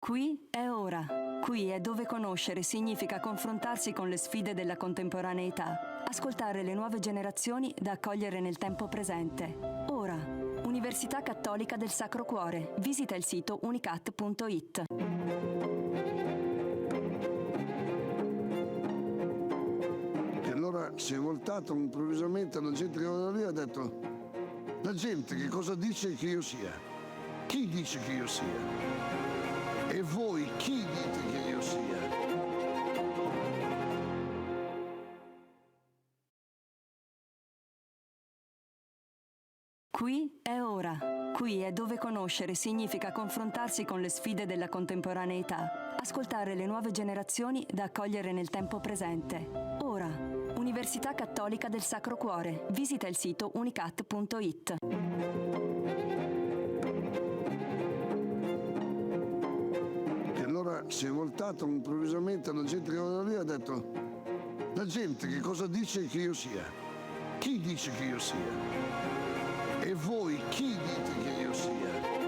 Qui è ora. Qui è dove conoscere significa confrontarsi con le sfide della contemporaneità, ascoltare le nuove generazioni da accogliere nel tempo presente. Ora. Università Cattolica del Sacro Cuore. Visita il sito unicat.it. E allora si è voltato improvvisamente alla gente che era lì e ha detto: la gente che cosa dice che io sia? Chi dice che io sia? E voi chi dite che io sia? Qui è ora. Qui è dove conoscere significa confrontarsi con le sfide della contemporaneità, ascoltare le nuove generazioni da accogliere nel tempo presente. Ora. Università Cattolica del Sacro Cuore. Visita il sito unicat.it. E allora si è voltato improvvisamente alla gente che era lì e ha detto: la gente che cosa dice che io sia? Chi dice che io sia? E voi chi dite che io sia?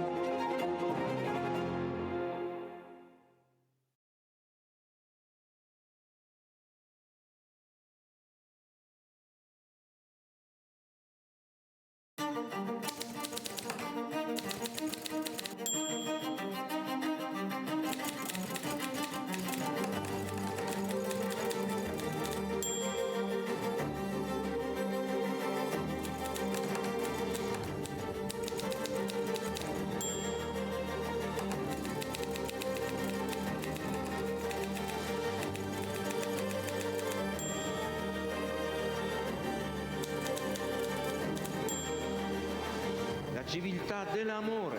Civiltà dell'amore,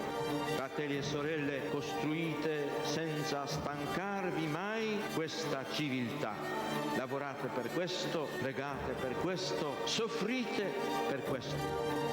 fratelli e sorelle, costruite senza stancarvi mai questa civiltà. Lavorate per questo, pregate per questo, soffrite per questo.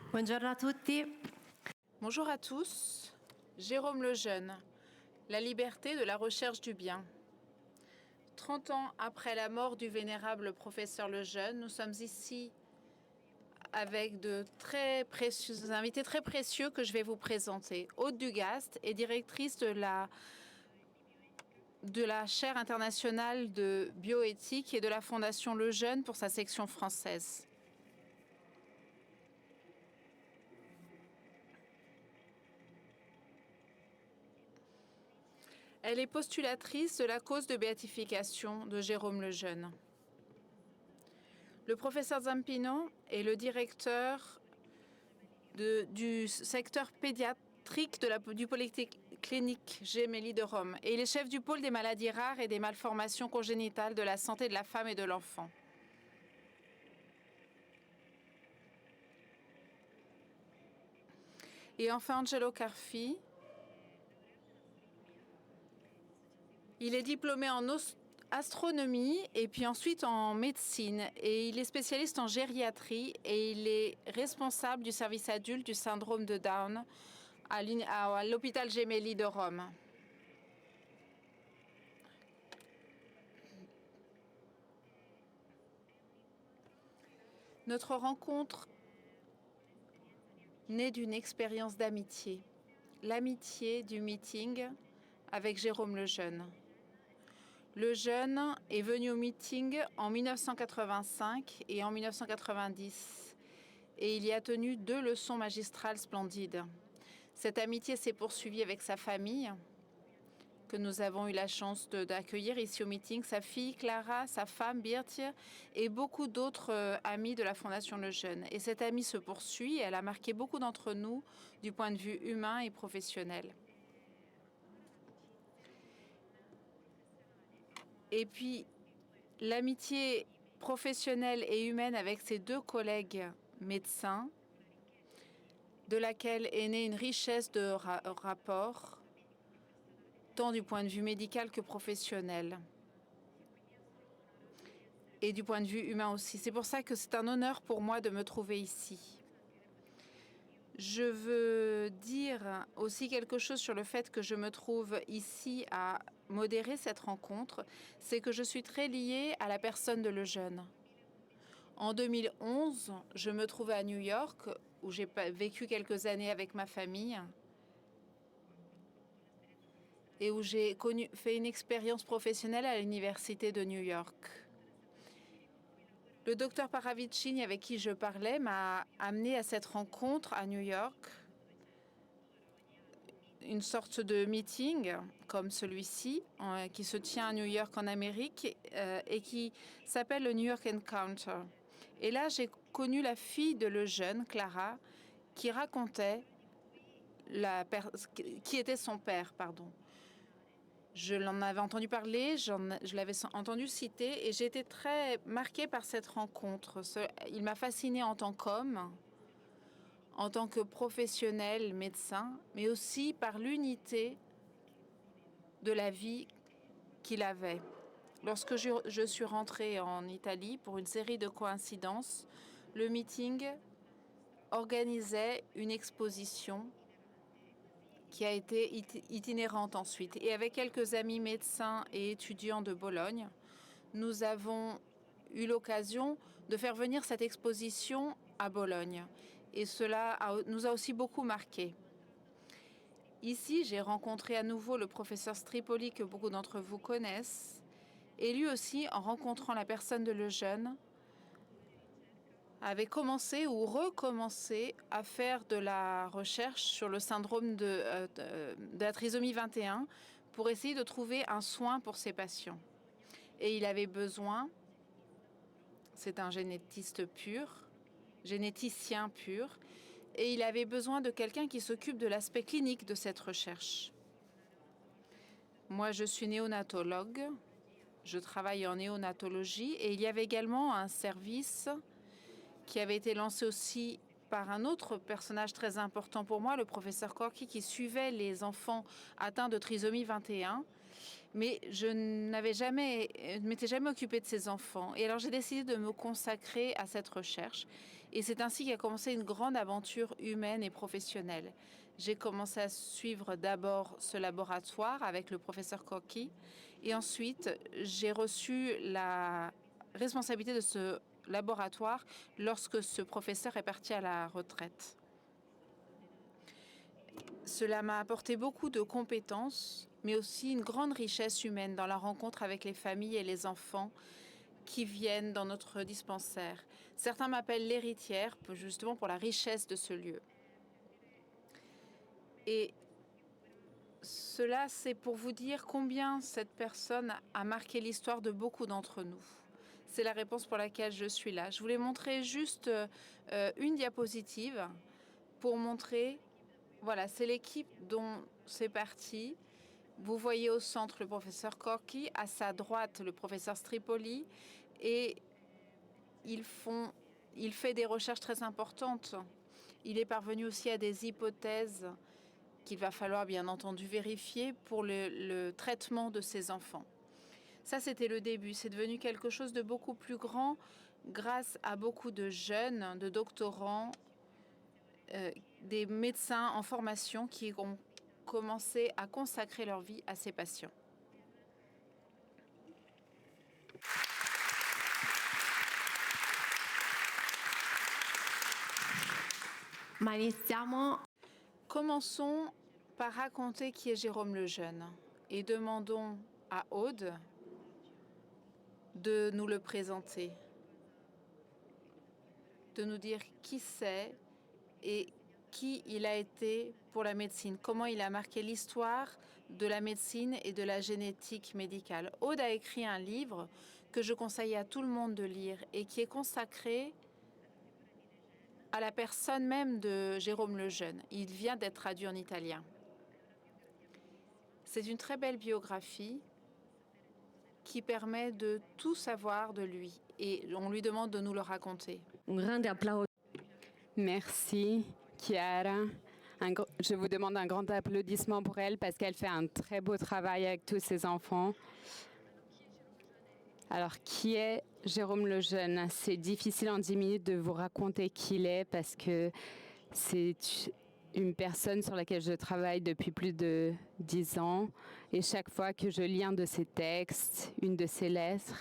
Buongiorno a tutti. Bonjour à tous. Jérôme Lejeune, La liberté de la recherche du bien. 30 ans après la mort du vénérable professeur Lejeune, nous sommes ici avec de invités très précieux que je vais vous présenter. Aude Dugast est directrice de la chaire internationale de bioéthique et de la Fondation Lejeune pour sa section française. Elle est postulatrice de la cause de béatification de Jérôme Lejeune. Le professeur Zampino est le directeur du secteur pédiatrique du Polyclinique Gemelli de Rome et il est chef du pôle des maladies rares et des malformations congénitales de la santé de la femme et de l'enfant. Et enfin, Angelo Carfi. Il est diplômé en astronomie et puis ensuite en médecine et il est spécialiste en gériatrie et il est responsable du service adulte du syndrome de Down à l'hôpital Gemelli de Rome. Notre rencontre naît d'une expérience d'amitié, l'amitié du meeting avec Jérôme Lejeune. Lejeune est venu au meeting en 1985 et en 1990 et il y a tenu 2 leçons magistrales splendides. Cette amitié s'est poursuivie avec sa famille que nous avons eu la chance d'accueillir ici au meeting, sa fille Clara, sa femme Birtje et beaucoup d'autres amis de la Fondation Lejeune. Et cette amie se poursuit et elle a marqué beaucoup d'entre nous du point de vue humain et professionnel. Et puis, l'amitié professionnelle et humaine avec ses deux collègues médecins, de laquelle est née une richesse de rapports, tant du point de vue médical que professionnel, et du point de vue humain aussi. C'est pour ça que c'est un honneur pour moi de me trouver ici. Je veux dire aussi quelque chose sur le fait que je me trouve ici à modérer cette rencontre, c'est que je suis très liée à la personne de Lejeune. En 2011, je me trouvais à New York, où j'ai vécu quelques années avec ma famille et où j'ai fait une expérience professionnelle à l'université de New York. Le docteur Paravicini, avec qui je parlais, m'a amené à cette rencontre à New York, une sorte de meeting comme celui-ci, qui se tient à New York en Amérique et qui s'appelle le New York Encounter. Et là, j'ai connu la fille de Lejeune, Clara, qui racontait qui était son père, pardon. Je l'en avais entendu parler, je l'avais entendu citer et j'ai été très marquée par cette rencontre. Il m'a fascinée en tant qu'homme, en tant que professionnel, médecin, mais aussi par l'unité de la vie qu'il avait. Lorsque je suis rentrée en Italie pour une série de coïncidences, le meeting organisait une exposition qui a été itinérante ensuite. Et avec quelques amis médecins et étudiants de Bologne, nous avons eu l'occasion de faire venir cette exposition à Bologne. Et cela nous a aussi beaucoup marqués. Ici, j'ai rencontré à nouveau le professeur Stripoli, que beaucoup d'entre vous connaissent. Et lui aussi, en rencontrant la personne de Lejeune, avait commencé ou recommencé à faire de la recherche sur le syndrome de la trisomie 21 pour essayer de trouver un soin pour ses patients. Et il avait besoin, c'est un généticien pur, et il avait besoin de quelqu'un qui s'occupe de l'aspect clinique de cette recherche. Moi, je suis néonatologue, je travaille en néonatologie, et il y avait également un service qui avait été lancé aussi par un autre personnage très important pour moi, le professeur Corky, qui suivait les enfants atteints de trisomie 21. Mais je ne m'étais jamais occupée de ces enfants. Et alors j'ai décidé de me consacrer à cette recherche. Et c'est ainsi qu'a commencé une grande aventure humaine et professionnelle. J'ai commencé à suivre d'abord ce laboratoire avec le professeur Corky. Et ensuite, j'ai reçu la responsabilité de ce laboratoire lorsque ce professeur est parti à la retraite. Cela m'a apporté beaucoup de compétences, mais aussi une grande richesse humaine dans la rencontre avec les familles et les enfants qui viennent dans notre dispensaire. Certains m'appellent l'héritière, justement pour la richesse de ce lieu. Et cela, c'est pour vous dire combien cette personne a marqué l'histoire de beaucoup d'entre nous. C'est la réponse pour laquelle je suis là. Je voulais montrer juste une diapositive pour montrer, voilà, c'est l'équipe dont c'est parti. Vous voyez au centre le professeur Corky, à sa droite le professeur Stripoli, et il fait des recherches très importantes. Il est parvenu aussi à des hypothèses qu'il va falloir bien entendu vérifier pour le traitement de ces enfants. Ça, c'était le début. C'est devenu quelque chose de beaucoup plus grand grâce à beaucoup de jeunes, de doctorants, des médecins en formation qui ont commencé à consacrer leur vie à ces patients. Ma iniziamo. Commençons par raconter qui est Jérôme Lejeune et demandons à Aude de nous le présenter, de nous dire qui c'est et qui il a été pour la médecine, comment il a marqué l'histoire de la médecine et de la génétique médicale. Aude a écrit un livre que je conseille à tout le monde de lire et qui est consacré à la personne même de Jérôme Lejeune. Il vient d'être traduit en italien. C'est une très belle biographie qui permet de tout savoir de lui. Et on lui demande de nous le raconter. Un grande applauso. Merci, Chiara. Je vous demande un grand applaudissement pour elle parce qu'elle fait un très beau travail avec tous ses enfants. Alors, qui est Jérôme Lejeune? C'est difficile en 10 minutes de vous raconter qui il est parce que c'est une personne sur laquelle je travaille depuis plus de 10 ans. Et chaque fois que je lis un de ses textes, une de ses lettres,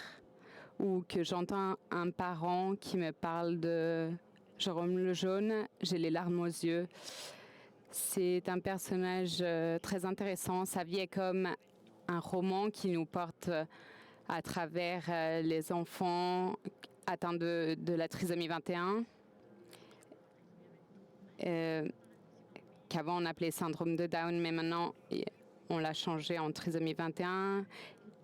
ou que j'entends un parent qui me parle de Jérôme Lejeune, j'ai les larmes aux yeux. C'est un personnage très intéressant. Sa vie est comme un roman qui nous porte à travers les enfants atteints de la trisomie 21, qu'avant on appelait syndrome de Down, mais maintenant on l'a changé en trisomie 21.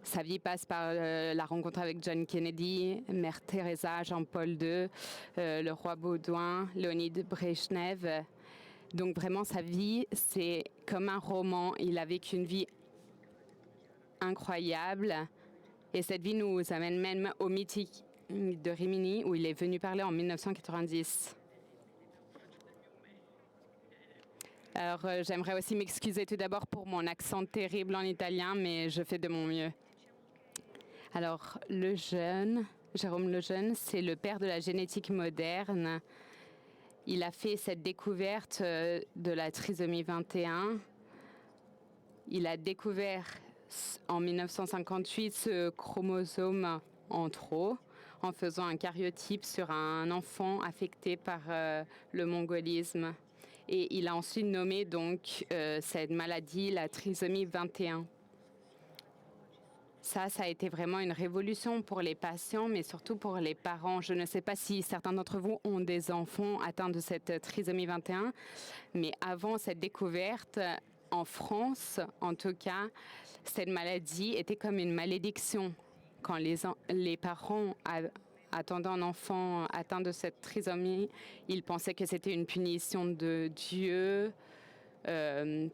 Sa vie passe par la rencontre avec John Kennedy, Mère Teresa, Jean-Paul II, le roi Baudouin, Léonid Brejnev. Donc vraiment, sa vie, c'est comme un roman. Il a vécu une vie incroyable. Et cette vie nous amène même au mythique de Rimini, où il est venu parler en 1990. Alors, j'aimerais aussi m'excuser tout d'abord pour mon accent terrible en italien, mais je fais de mon mieux. Alors, Jérôme Lejeune, c'est le père de la génétique moderne. Il a fait cette découverte de la trisomie 21. Il a découvert en 1958 ce chromosome en trop en faisant un karyotype sur un enfant affecté par le mongolisme. Et il a ensuite nommé donc cette maladie la trisomie 21. Ça a été vraiment une révolution pour les patients, mais surtout pour les parents. Je ne sais pas si certains d'entre vous ont des enfants atteints de cette trisomie 21, mais avant cette découverte, en France, en tout cas, cette maladie était comme une malédiction. Quand les parents attendaient un enfant atteint de cette trisomie, ils pensaient que c'était une punition de Dieu,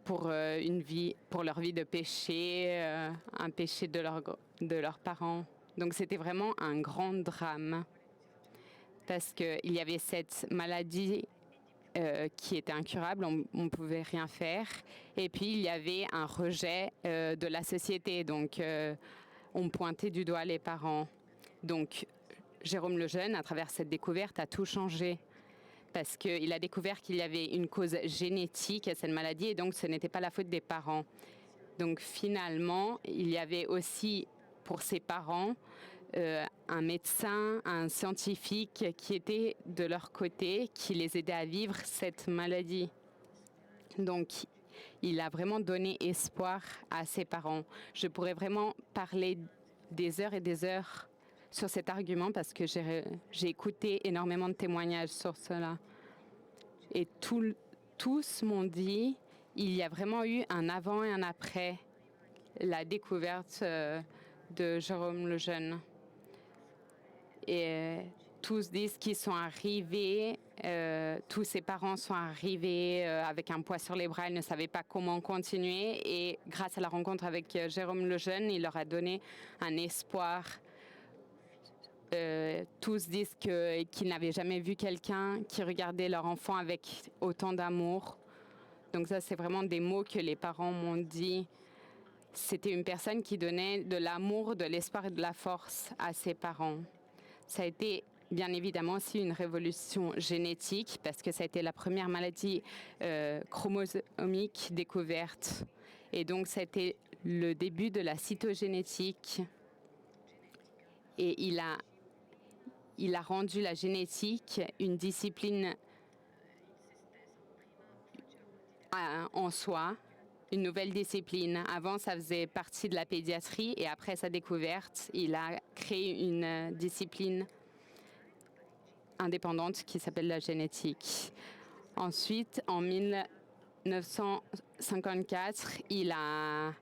pour leur vie de péché, un péché de leurs parents. Donc c'était vraiment un grand drame parce qu'il y avait cette maladie qui était incurable, on ne pouvait rien faire. Et puis il y avait un rejet de la société, donc on pointait du doigt les parents. Donc Jérôme Lejeune, à travers cette découverte, a tout changé. Parce qu'il a découvert qu'il y avait une cause génétique à cette maladie et donc ce n'était pas la faute des parents. Donc finalement, il y avait aussi pour ses parents un médecin, un scientifique qui était de leur côté, qui les aidait à vivre cette maladie. Donc il a vraiment donné espoir à ses parents. Je pourrais vraiment parler des heures et des heures sur cet argument parce que j'ai écouté énormément de témoignages sur cela. Et tous m'ont dit il y a vraiment eu un avant et un après la découverte de Jérôme Lejeune. Et tous disent qu'ils sont arrivés, tous ses parents sont arrivés avec un poids sur les bras, ils ne savaient pas comment continuer. Et grâce à la rencontre avec Jérôme Lejeune, il leur a donné un espoir. Tous disent qu'ils n'avaient jamais vu quelqu'un qui regardait leur enfant avec autant d'amour. Donc ça, c'est vraiment des mots que les parents m'ont dit. C'était une personne qui donnait de l'amour, de l'espoir et de la force à ses parents. Ça a été bien évidemment aussi une révolution génétique parce que ça a été la première maladie chromosomique découverte. Et donc ça a été le début de la cytogénétique. Et il a rendu la génétique une discipline en soi, une nouvelle discipline. Avant, ça faisait partie de la pédiatrie et après sa découverte, il a créé une discipline indépendante qui s'appelle la génétique. Ensuite, en 1954, il a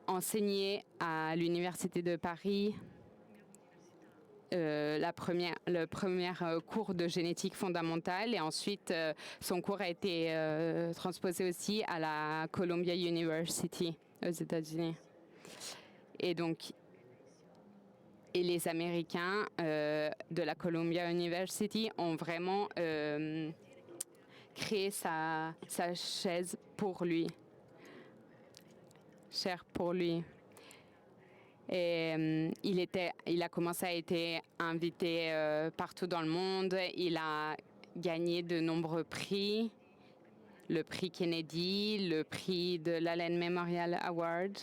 enseigné à l'Université de Paris le premier cours de génétique fondamentale et ensuite son cours a été transposé aussi à la Columbia University aux États-Unis. Et donc Et les Américains de la Columbia University ont vraiment créé sa chaise pour lui, chère pour lui. Et il a commencé à être invité partout dans le monde. Il a gagné de nombreux prix, le prix Kennedy, le prix de l'Allen Memorial Award.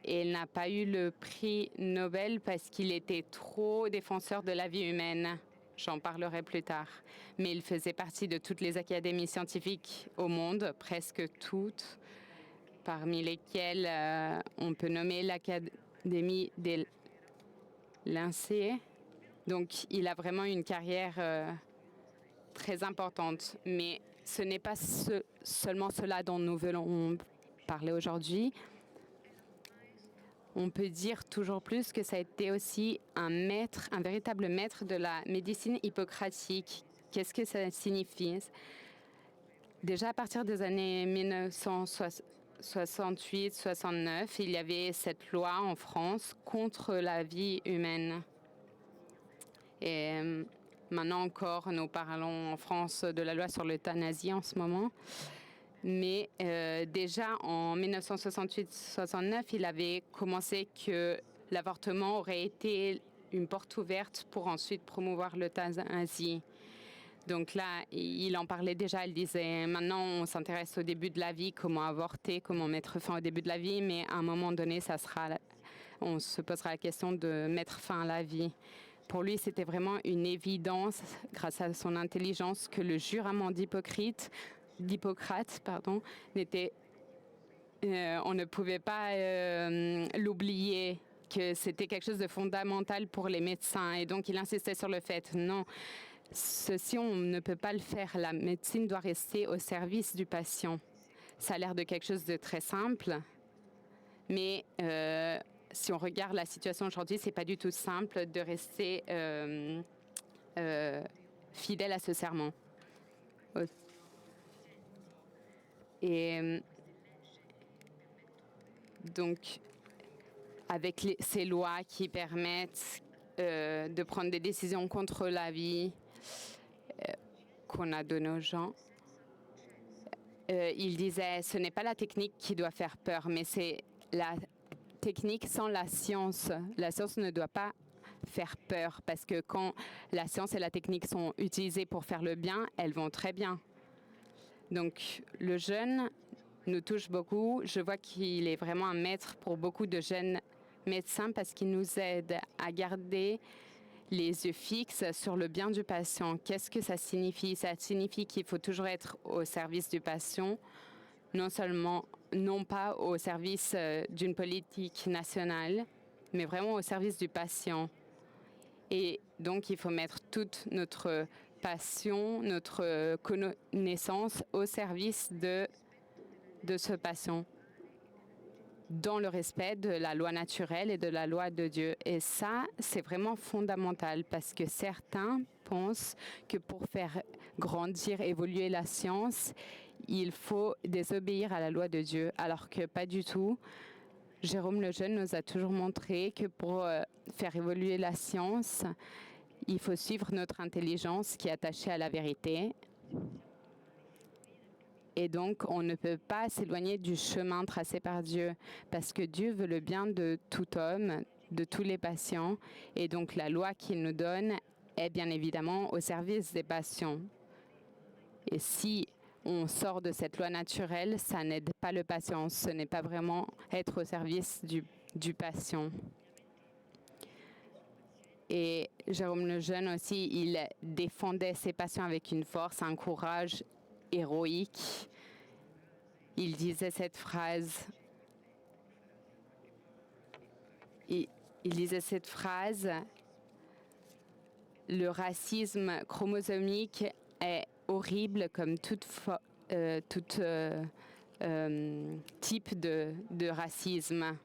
Et il n'a pas eu le prix Nobel parce qu'il était trop défenseur de la vie humaine. J'en parlerai plus tard. Mais il faisait partie de toutes les académies scientifiques au monde, presque toutes, parmi lesquelles on peut nommer l'Académie des Lincei. Donc il a vraiment une carrière très importante. Mais ce n'est pas seulement cela dont nous voulons parler aujourd'hui. On peut dire toujours plus que ça a été aussi un véritable maître de la médecine hippocratique. Qu'est-ce que ça signifie? Déjà à partir des années 1968-69, il y avait cette loi en France contre la vie humaine. Et maintenant encore, nous parlons en France de la loi sur l'euthanasie en ce moment. Mais déjà en 1968-69, il avait commencé que l'avortement aurait été une porte ouverte pour ensuite promouvoir l'euthanasie. Donc là, il en parlait déjà, il disait maintenant on s'intéresse au début de la vie, comment avorter, comment mettre fin au début de la vie, mais à un moment donné, on se posera la question de mettre fin à la vie. Pour lui, c'était vraiment une évidence, grâce à son intelligence, que le jurament d'Hippocrate, on ne pouvait pas l'oublier, que c'était quelque chose de fondamental pour les médecins. Et donc, il insistait sur le fait, non, ceci, on ne peut pas le faire. La médecine doit rester au service du patient. Ça a l'air de quelque chose de très simple, mais si on regarde la situation aujourd'hui, c'est pas du tout simple de rester fidèle à ce serment. Et donc, avec ces lois qui permettent de prendre des décisions contre la vie qu'on a données aux gens, il disait, ce n'est pas la technique qui doit faire peur, mais c'est la technique sans la science. La science ne doit pas faire peur, parce que quand la science et la technique sont utilisées pour faire le bien, elles vont très bien. Donc, le jeune nous touche beaucoup. Je vois qu'il est vraiment un maître pour beaucoup de jeunes médecins parce qu'il nous aide à garder les yeux fixes sur le bien du patient. Qu'est-ce que ça signifie? Ça signifie qu'il faut toujours être au service du patient, non pas au service d'une politique nationale, mais vraiment au service du patient. Et donc, il faut mettre toute notre passion, notre connaissance au service de ce patient, dans le respect de la loi naturelle et de la loi de Dieu. Et ça, c'est vraiment fondamental parce que certains pensent que pour faire grandir, évoluer la science, il faut désobéir à la loi de Dieu, alors que pas du tout. Jérôme Lejeune nous a toujours montré que pour faire évoluer la science, il faut suivre notre intelligence qui est attachée à la vérité. Et donc, on ne peut pas s'éloigner du chemin tracé par Dieu, parce que Dieu veut le bien de tout homme, de tous les patients. Et donc, la loi qu'il nous donne est bien évidemment au service des patients. Et si on sort de cette loi naturelle, ça n'aide pas le patient. Ce n'est pas vraiment être au service du patient. Et Jérôme Lejeune aussi, il défendait ses patients avec une force, un courage héroïque. Il disait cette phrase. Il disait cette phrase. Le racisme chromosomique est horrible comme tout type de racisme.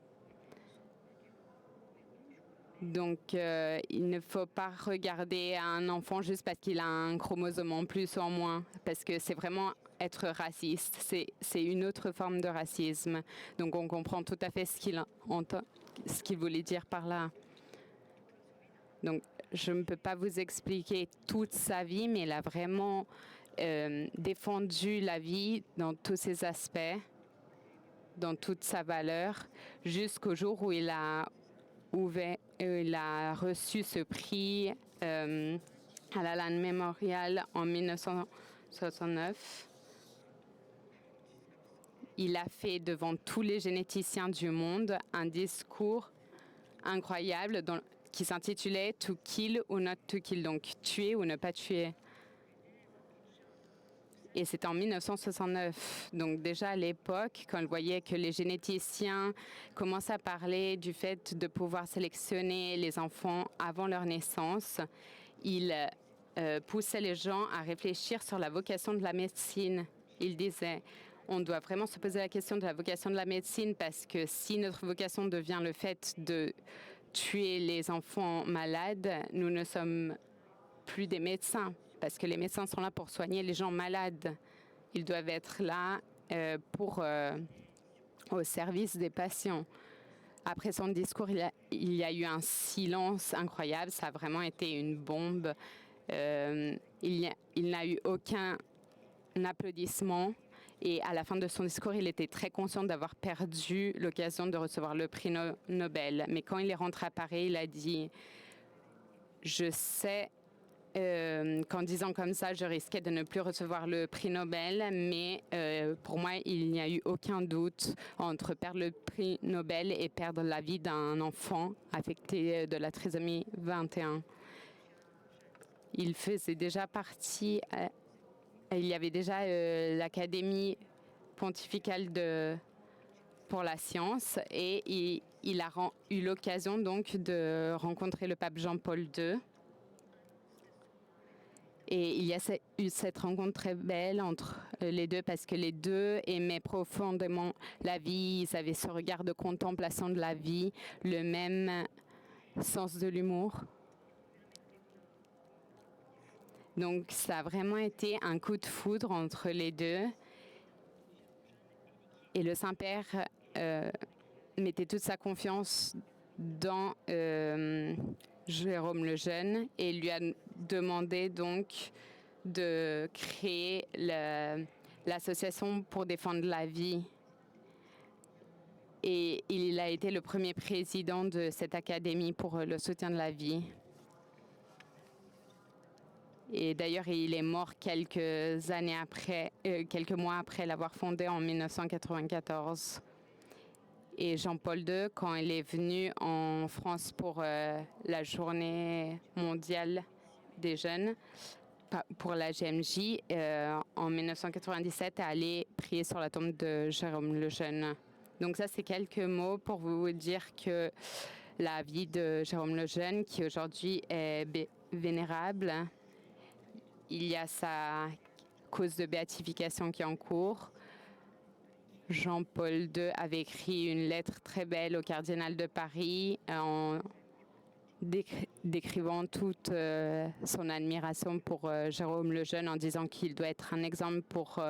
Donc, il ne faut pas regarder un enfant juste parce qu'il a un chromosome en plus ou en moins, parce que c'est vraiment être raciste. C'est une autre forme de racisme. Donc, on comprend tout à fait ce qu'il voulait dire par là. Donc, je ne peux pas vous expliquer toute sa vie, mais il a vraiment défendu la vie dans tous ses aspects, dans toute sa valeur, jusqu'au jour où il a reçu ce prix à la Land Memorial en 1969. Il a fait devant tous les généticiens du monde un discours incroyable qui s'intitulait « To kill or not to kill », donc « tuer ou ne pas tuer ». Et c'était en 1969. Donc déjà à l'époque, quand il voyait que les généticiens commençaient à parler du fait de pouvoir sélectionner les enfants avant leur naissance, il poussait les gens à réfléchir sur la vocation de la médecine. Il disait, on doit vraiment se poser la question de la vocation de la médecine parce que si notre vocation devient le fait de tuer les enfants malades, nous ne sommes plus des médecins. Parce que les médecins sont là pour soigner les gens malades. Ils doivent être là au service des patients. Après son discours, il y a eu un silence incroyable. Ça a vraiment été une bombe. Il n'a eu aucun applaudissement. Et à la fin de son discours, il était très conscient d'avoir perdu l'occasion de recevoir le prix Nobel. Mais quand il est rentré à Paris, il a dit « Je sais qu'en disant comme ça, je risquais de ne plus recevoir le prix Nobel, mais pour moi, il n'y a eu aucun doute entre perdre le prix Nobel et perdre la vie d'un enfant affecté de la trisomie 21. » Il faisait déjà partie, il y avait déjà l'Académie pontificale pour la science et il a eu l'occasion donc de rencontrer le pape Jean-Paul II. Et il y a eu cette rencontre très belle entre les deux parce que les deux aimaient profondément la vie, ils avaient ce regard de contemplation de la vie, le même sens de l'humour. Donc ça a vraiment été un coup de foudre entre les deux. Et le Saint-Père mettait toute sa confiance dans Jérôme Lejeune et lui a demandé donc de créer l'association pour défendre la vie. Et il a été le premier président de cette académie pour le soutien de la vie. Et d'ailleurs, il est mort quelques mois après l'avoir fondé en 1994. Et Jean-Paul II, quand il est venu en France pour la journée mondiale des jeunes, pour la GMJ, en 1997, est allé prier sur la tombe de Jérôme Lejeune. Donc ça, c'est quelques mots pour vous dire que la vie de Jérôme Lejeune, qui aujourd'hui est vénérable, il y a sa cause de béatification qui est en cours. Jean-Paul II avait écrit une lettre très belle au cardinal de Paris en décrivant toute son admiration pour Jérôme Lejeune en disant qu'il doit être un exemple pour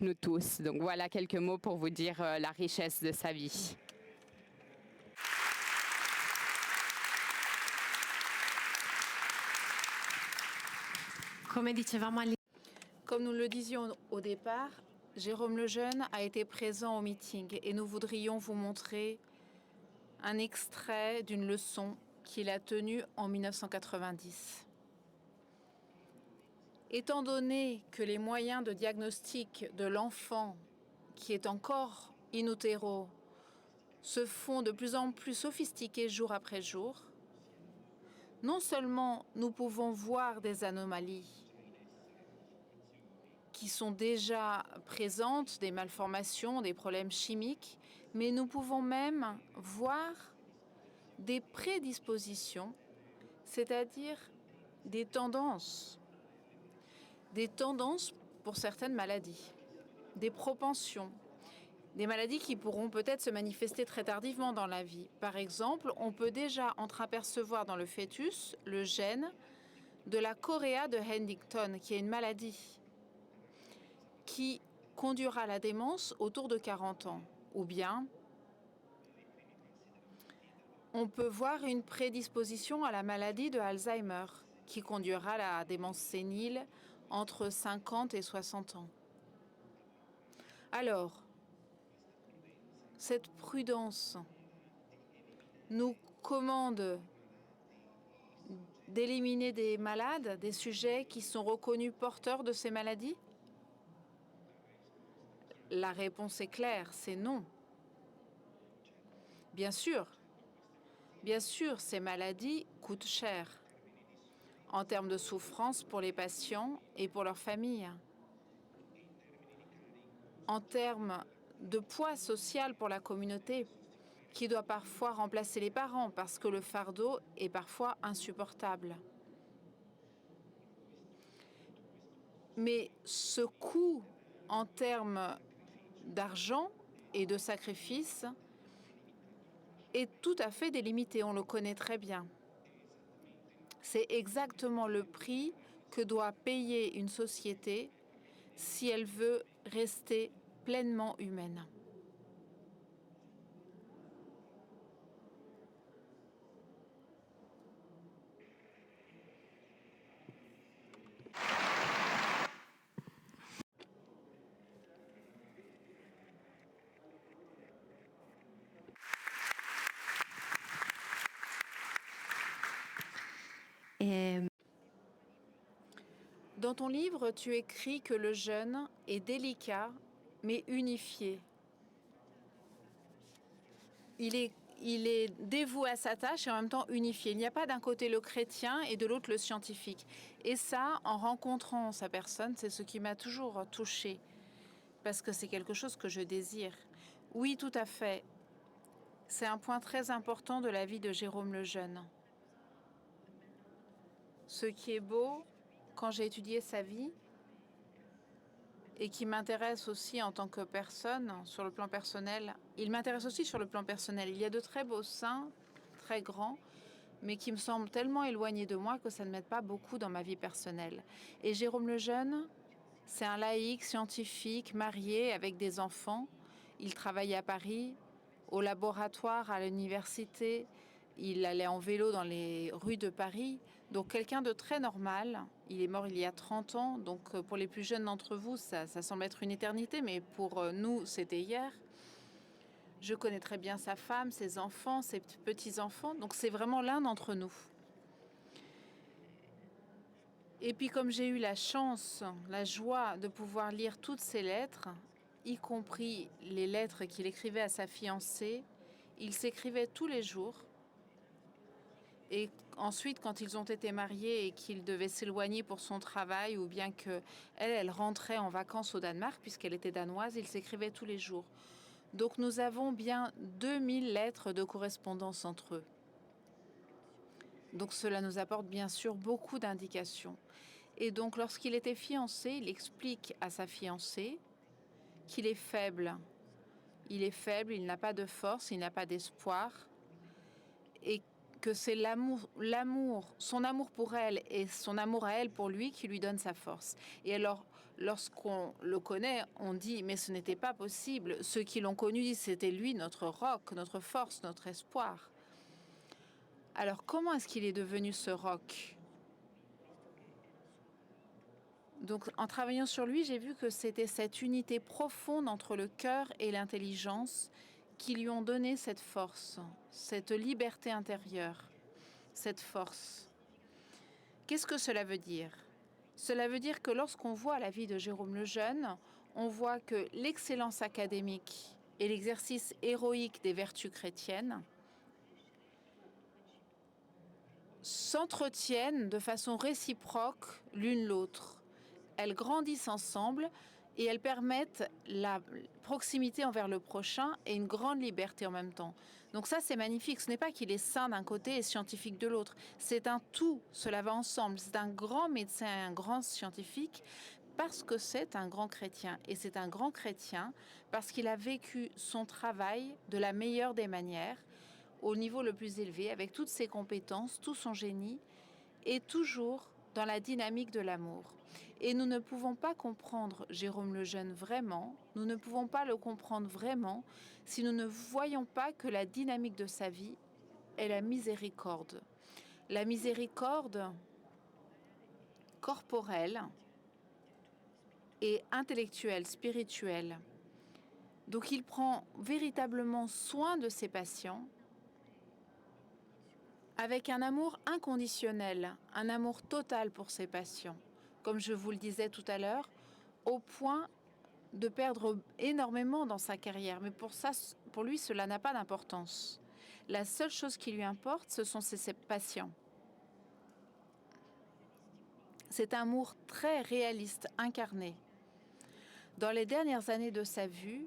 nous tous. Donc voilà quelques mots pour vous dire la richesse de sa vie. Comme nous le disions au départ, Jérôme Lejeune a été présent au meeting et nous voudrions vous montrer un extrait d'une leçon qu'il a tenue en 1990. Étant donné que les moyens de diagnostic de l'enfant qui est encore in utero se font de plus en plus sophistiqués jour après jour, non seulement nous pouvons voir des anomalies qui sont déjà présentes, des malformations, des problèmes chimiques, mais nous pouvons même voir des prédispositions, c'est-à-dire des tendances pour certaines maladies, des propensions, des maladies qui pourront peut-être se manifester très tardivement dans la vie. Par exemple, on peut déjà entreapercevoir dans le fœtus le gène de la choréa de Huntington, qui est une maladie qui conduira à la démence autour de 40 ans, ou bien on peut voir une prédisposition à la maladie de Alzheimer qui conduira à la démence sénile entre 50 et 60 ans. Alors, cette prudence nous commande d'éliminer des malades, des sujets qui sont reconnus porteurs de ces maladies? La réponse est claire, c'est non. Bien sûr, ces maladies coûtent cher en termes de souffrance pour les patients et pour leurs familles, en termes de poids social pour la communauté, qui doit parfois remplacer les parents parce que le fardeau est parfois insupportable. Mais ce coût en termes d'argent et de sacrifice est tout à fait délimité, on le connaît très bien. C'est exactement le prix que doit payer une société si elle veut rester pleinement humaine. Dans ton livre, tu écris que le jeûne est délicat, mais unifié. Il est dévoué à sa tâche et en même temps unifié. Il n'y a pas d'un côté le chrétien et de l'autre le scientifique. Et ça, en rencontrant sa personne, c'est ce qui m'a toujours touchée, parce que c'est quelque chose que je désire. Oui, tout à fait. C'est un point très important de la vie de Jérôme Lejeune. Ce qui est beau, quand j'ai étudié sa vie, et qui m'intéresse aussi en tant que personne, sur le plan personnel, il m'intéresse aussi sur le plan personnel. Il y a de très beaux saints, très grands, mais qui me semblent tellement éloignés de moi que ça ne m'aide pas beaucoup dans ma vie personnelle. Et Jérôme Lejeune, c'est un laïc scientifique, marié, avec des enfants. Il travaillait à Paris, au laboratoire, à l'université. Il allait en vélo dans les rues de Paris. Donc quelqu'un de très normal. Il est mort il y a 30 ans. Donc pour les plus jeunes d'entre vous, ça semble être une éternité. Mais pour nous, c'était hier. Je connais très bien sa femme, ses enfants, ses petits-enfants. Donc c'est vraiment l'un d'entre nous. Et puis comme j'ai eu la chance, la joie de pouvoir lire toutes ces lettres, y compris les lettres qu'il écrivait à sa fiancée, il s'écrivait tous les jours. Et ensuite, quand ils ont été mariés et qu'il devait s'éloigner pour son travail, ou bien qu'elle rentrait en vacances au Danemark, puisqu'elle était danoise, ils s'écrivaient tous les jours. Donc nous avons bien 2000 lettres de correspondance entre eux. Donc cela nous apporte bien sûr beaucoup d'indications. Et donc lorsqu'il était fiancé, il explique à sa fiancée qu'il est faible. Il est faible, il n'a pas de force, il n'a pas d'espoir. Et que c'est son amour pour elle et son amour à elle pour lui qui lui donne sa force. Et alors, lorsqu'on le connaît, on dit, mais ce n'était pas possible. Ceux qui l'ont connu disent, c'était lui, notre roc, notre force, notre espoir. Alors, comment est-ce qu'il est devenu ce roc ? Donc, en travaillant sur lui, j'ai vu que c'était cette unité profonde entre le cœur et l'intelligence qui lui ont donné cette force, cette liberté intérieure, cette force. Qu'est-ce que cela veut dire ? Cela veut dire que lorsqu'on voit la vie de Jérôme Lejeune, on voit que l'excellence académique et l'exercice héroïque des vertus chrétiennes s'entretiennent de façon réciproque l'une l'autre. Elles grandissent ensemble et elles permettent la proximité envers le prochain et une grande liberté en même temps. Donc ça, c'est magnifique. Ce n'est pas qu'il est saint d'un côté et scientifique de l'autre. C'est un tout, cela va ensemble. C'est un grand médecin et un grand scientifique parce que c'est un grand chrétien. Et c'est un grand chrétien parce qu'il a vécu son travail de la meilleure des manières, au niveau le plus élevé, avec toutes ses compétences, tout son génie, et toujours dans la dynamique de l'amour. Et nous ne pouvons pas comprendre Jérôme Lejeune vraiment, nous ne pouvons pas le comprendre vraiment si nous ne voyons pas que la dynamique de sa vie est la miséricorde. La miséricorde corporelle et intellectuelle, spirituelle. Donc il prend véritablement soin de ses patients avec un amour inconditionnel, un amour total pour ses patients, comme je vous le disais tout à l'heure, au point de perdre énormément dans sa carrière. Mais pour lui, cela n'a pas d'importance. La seule chose qui lui importe, ce sont ses patients. C'est un amour très réaliste, incarné. Dans les dernières années de sa vie,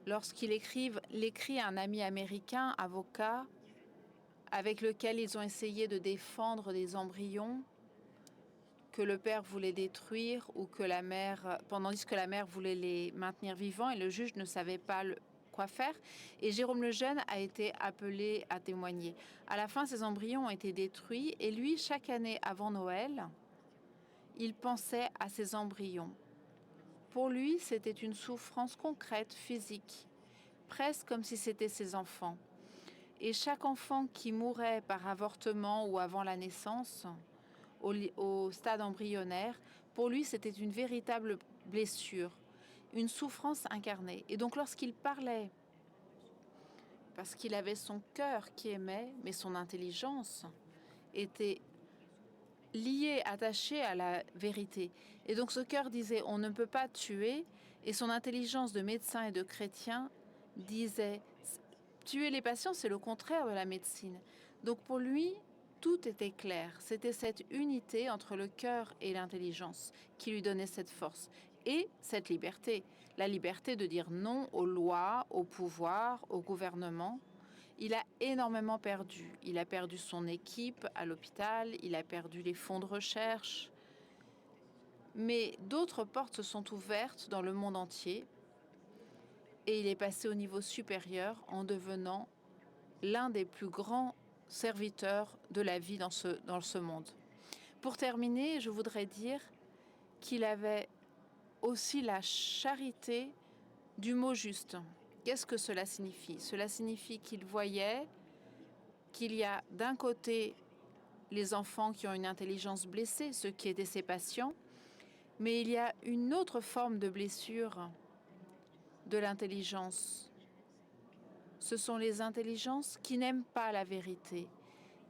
lorsqu'il écrit à un ami américain, avocat, avec lequel ils ont essayé de défendre des embryons que le père voulait détruire ou que la mère, tandis que la mère voulait les maintenir vivants et le juge ne savait pas quoi faire. Et Jérôme Lejeune a été appelé à témoigner. À la fin, ces embryons ont été détruits et lui, chaque année avant Noël, il pensait à ces embryons. Pour lui, c'était une souffrance concrète, physique, presque comme si c'était ses enfants. Et chaque enfant qui mourait par avortement ou avant la naissance, au stade embryonnaire, pour lui, c'était une véritable blessure, une souffrance incarnée. Et donc, lorsqu'il parlait, parce qu'il avait son cœur qui aimait, mais son intelligence était liée, attachée à la vérité. Et donc, ce cœur disait, on ne peut pas tuer, et son intelligence de médecin et de chrétien disait, tuer les patients, c'est le contraire de la médecine. Donc, pour lui, tout était clair. C'était cette unité entre le cœur et l'intelligence qui lui donnait cette force et cette liberté. La liberté de dire non aux lois, au pouvoir, au gouvernement. Il a énormément perdu. Il a perdu son équipe à l'hôpital, il a perdu les fonds de recherche. Mais d'autres portes se sont ouvertes dans le monde entier et il est passé au niveau supérieur en devenant l'un des plus grands serviteur de la vie dans ce monde. Pour terminer, je voudrais dire qu'il avait aussi la charité du mot juste. Qu'est-ce que cela signifie? Cela signifie qu'il voyait qu'il y a d'un côté les enfants qui ont une intelligence blessée, ceux qui étaient ses patients, mais il y a une autre forme de blessure de l'intelligence. Ce sont les intelligences qui n'aiment pas la vérité.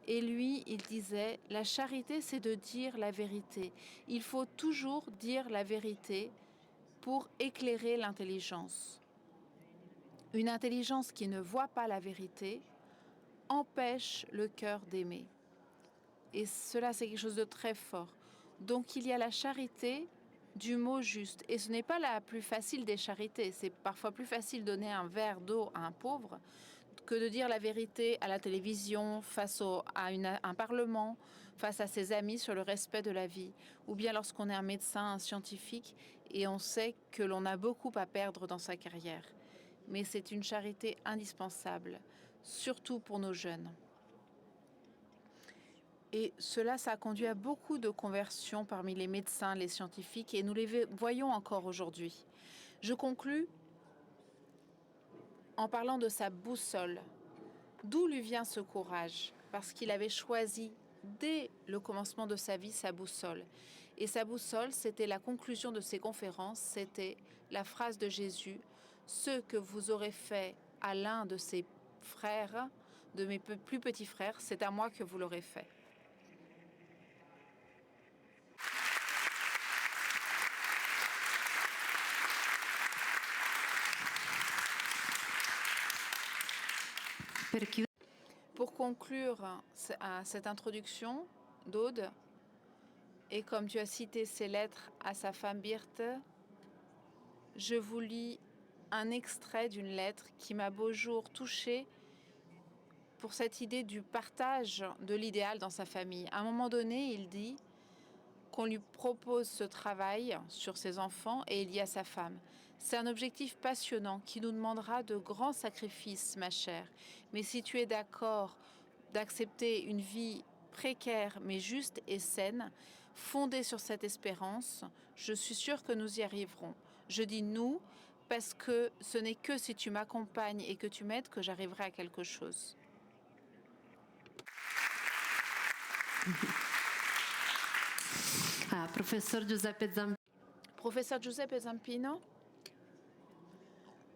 Et lui, il disait, la charité, c'est de dire la vérité. Il faut toujours dire la vérité pour éclairer l'intelligence. Une intelligence qui ne voit pas la vérité empêche le cœur d'aimer. Et cela, c'est quelque chose de très fort. Donc, il y a la charité du mot juste. Et ce n'est pas la plus facile des charités. C'est parfois plus facile de donner un verre d'eau à un pauvre que de dire la vérité à la télévision, face à un parlement, face à ses amis sur le respect de la vie. Ou bien lorsqu'on est un médecin, un scientifique, et on sait que l'on a beaucoup à perdre dans sa carrière. Mais c'est une charité indispensable, surtout pour nos jeunes. Et cela, ça a conduit à beaucoup de conversions parmi les médecins, les scientifiques, et nous les voyons encore aujourd'hui. Je conclus en parlant de sa boussole. D'où lui vient ce courage? Parce qu'il avait choisi, dès le commencement de sa vie, sa boussole. Et sa boussole, c'était la conclusion de ses conférences, c'était la phrase de Jésus, « Ce que vous aurez fait à l'un de ses frères, de mes plus petits frères, c'est à moi que vous l'aurez fait. » Pour conclure cette introduction d'Aude, et comme tu as cité ses lettres à sa femme Birte, je vous lis un extrait d'une lettre qui m'a beau jour touchée pour cette idée du partage de l'idéal dans sa famille. À un moment donné, il dit qu'on lui propose ce travail sur ses enfants et il y a sa femme. C'est un objectif passionnant qui nous demandera de grands sacrifices, ma chère. Mais si tu es d'accord d'accepter une vie précaire mais juste et saine, fondée sur cette espérance, je suis sûre que nous y arriverons. Je dis nous parce que ce n'est que si tu m'accompagnes et que tu m'aides que j'arriverai à quelque chose. Professeur Giuseppe Zampini. Professeur Giuseppe Zampino,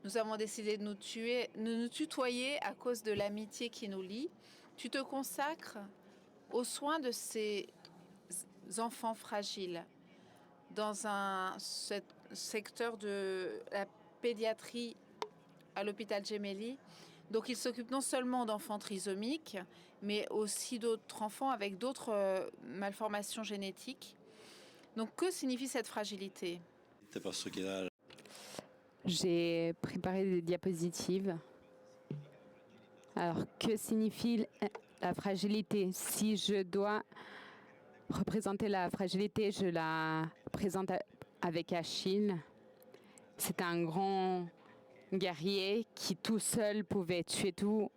nous avons décidé de nous tutoyer à cause de l'amitié qui nous lie. Tu te consacres aux soins de ces enfants fragiles dans un secteur de la pédiatrie à l'hôpital Gemelli. Donc il s'occupe non seulement d'enfants trisomiques, mais aussi d'autres enfants avec d'autres malformations génétiques. Donc que signifie cette fragilité? J'ai préparé des diapositives. Alors, que signifie la fragilité? Si je dois représenter la fragilité, je la présente avec Achille. C'est un grand guerrier qui tout seul pouvait tuer tout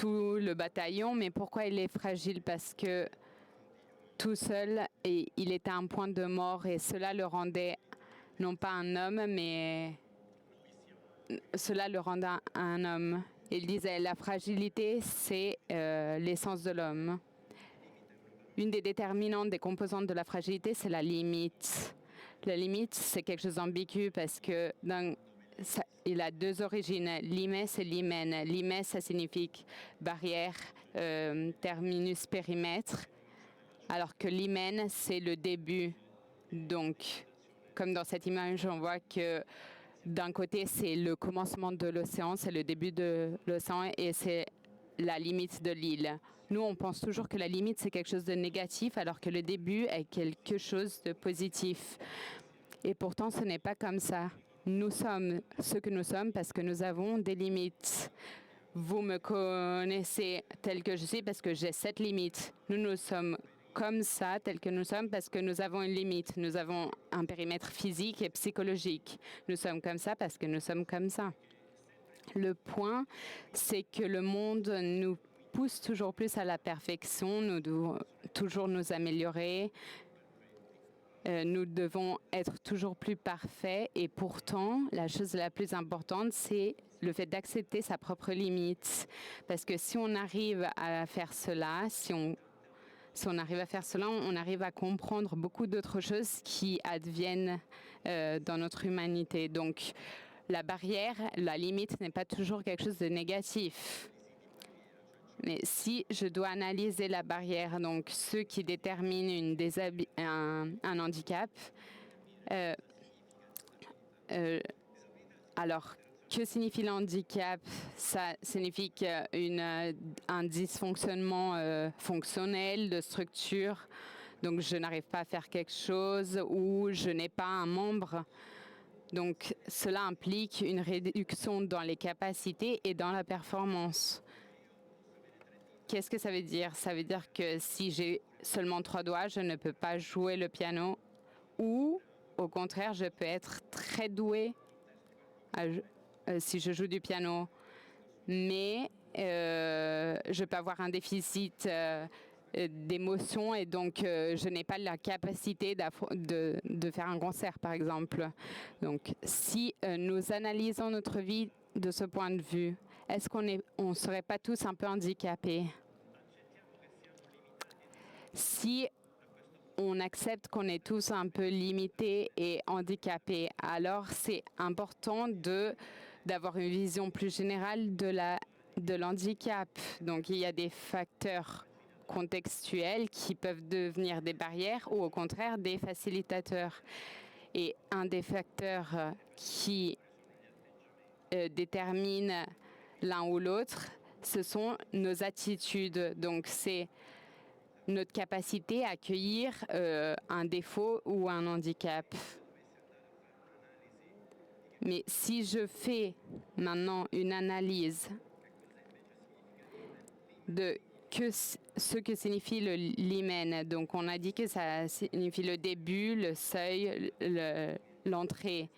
le bataillon. Mais pourquoi il est fragile? Parce que tout seul, et il était à un point de mort et cela le rendait non pas un homme, mais cela le rendait un homme. Il disait la fragilité, c'est l'essence de l'homme. Une des déterminantes des composantes de la fragilité, c'est la limite. La limite, c'est quelque chose d'ambigu parce que il a deux origines, limès et limène. Limès, ça signifie barrière, terminus, périmètre, alors que l'hymen, c'est le début. Donc, comme dans cette image, on voit que d'un côté, c'est le commencement de l'océan, c'est le début de l'océan et c'est la limite de l'île. Nous, on pense toujours que la limite, c'est quelque chose de négatif, alors que le début est quelque chose de positif. Et pourtant, ce n'est pas comme ça. Nous sommes ce que nous sommes parce que nous avons des limites. Vous me connaissez tel que je suis parce que j'ai cette limite. Nous sommes comme ça, tel que nous sommes, parce que nous avons une limite. Nous avons un périmètre physique et psychologique. Nous sommes comme ça parce que nous sommes comme ça. Le point, c'est que le monde nous pousse toujours plus à la perfection. Nous devons toujours nous améliorer. Nous devons être toujours plus parfaits. Et pourtant, la chose la plus importante, c'est le fait d'accepter sa propre limite. Parce que si on arrive à faire cela, si on arrive à faire cela, on arrive à comprendre beaucoup d'autres choses qui adviennent dans notre humanité. Donc, la barrière, la limite n'est pas toujours quelque chose de négatif. Mais si je dois analyser la barrière, donc ce qui détermine un handicap, alors, que signifie le handicap? Ça signifie un dysfonctionnement fonctionnel de structure. Donc, je n'arrive pas à faire quelque chose ou je n'ai pas un membre. Donc, cela implique une réduction dans les capacités et dans la performance. Qu'est-ce que ça veut dire? Ça veut dire que si j'ai seulement 3 doigts, je ne peux pas jouer le piano. Ou, au contraire, je peux être très doué si je joue du piano. Mais je peux avoir un déficit d'émotion et donc je n'ai pas la capacité de faire un concert, par exemple. Donc, si nous analysons notre vie de ce point de vue, est-ce qu'on ne serait pas tous un peu handicapés? Si on accepte qu'on est tous un peu limités et handicapés, alors c'est important d'avoir une vision plus générale de l'handicap. Donc il y a des facteurs contextuels qui peuvent devenir des barrières ou au contraire des facilitateurs. Et un des facteurs qui détermine l'un ou l'autre, ce sont nos attitudes. Donc c'est notre capacité à accueillir un défaut ou un handicap. Mais si je fais maintenant une analyse de ce que signifie le limen, donc on a dit que ça signifie le début, le seuil, l'entrée.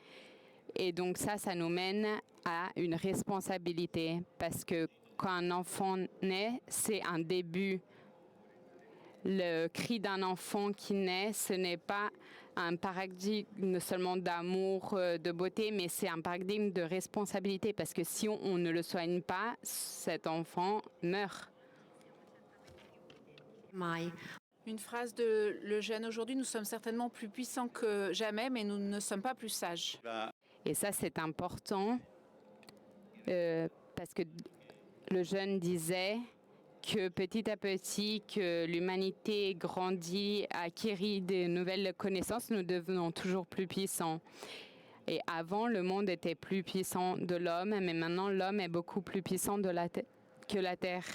Et donc ça nous mène à une responsabilité parce que quand un enfant naît, c'est un début. Le cri d'un enfant qui naît, ce n'est pas un paradigme seulement d'amour, de beauté, mais c'est un paradigme de responsabilité parce que si on ne le soigne pas, cet enfant meurt. mai. Une phrase de Le Jeune aujourd'hui, nous sommes certainement plus puissants que jamais, mais nous ne sommes pas plus sages. Et ça, c'est important parce que le Jeune disait que petit à petit, que l'humanité grandit, acquérit de nouvelles connaissances, nous devenons toujours plus puissants. Et avant, le monde était plus puissant de l'homme, mais maintenant, l'homme est beaucoup plus puissant que la Terre.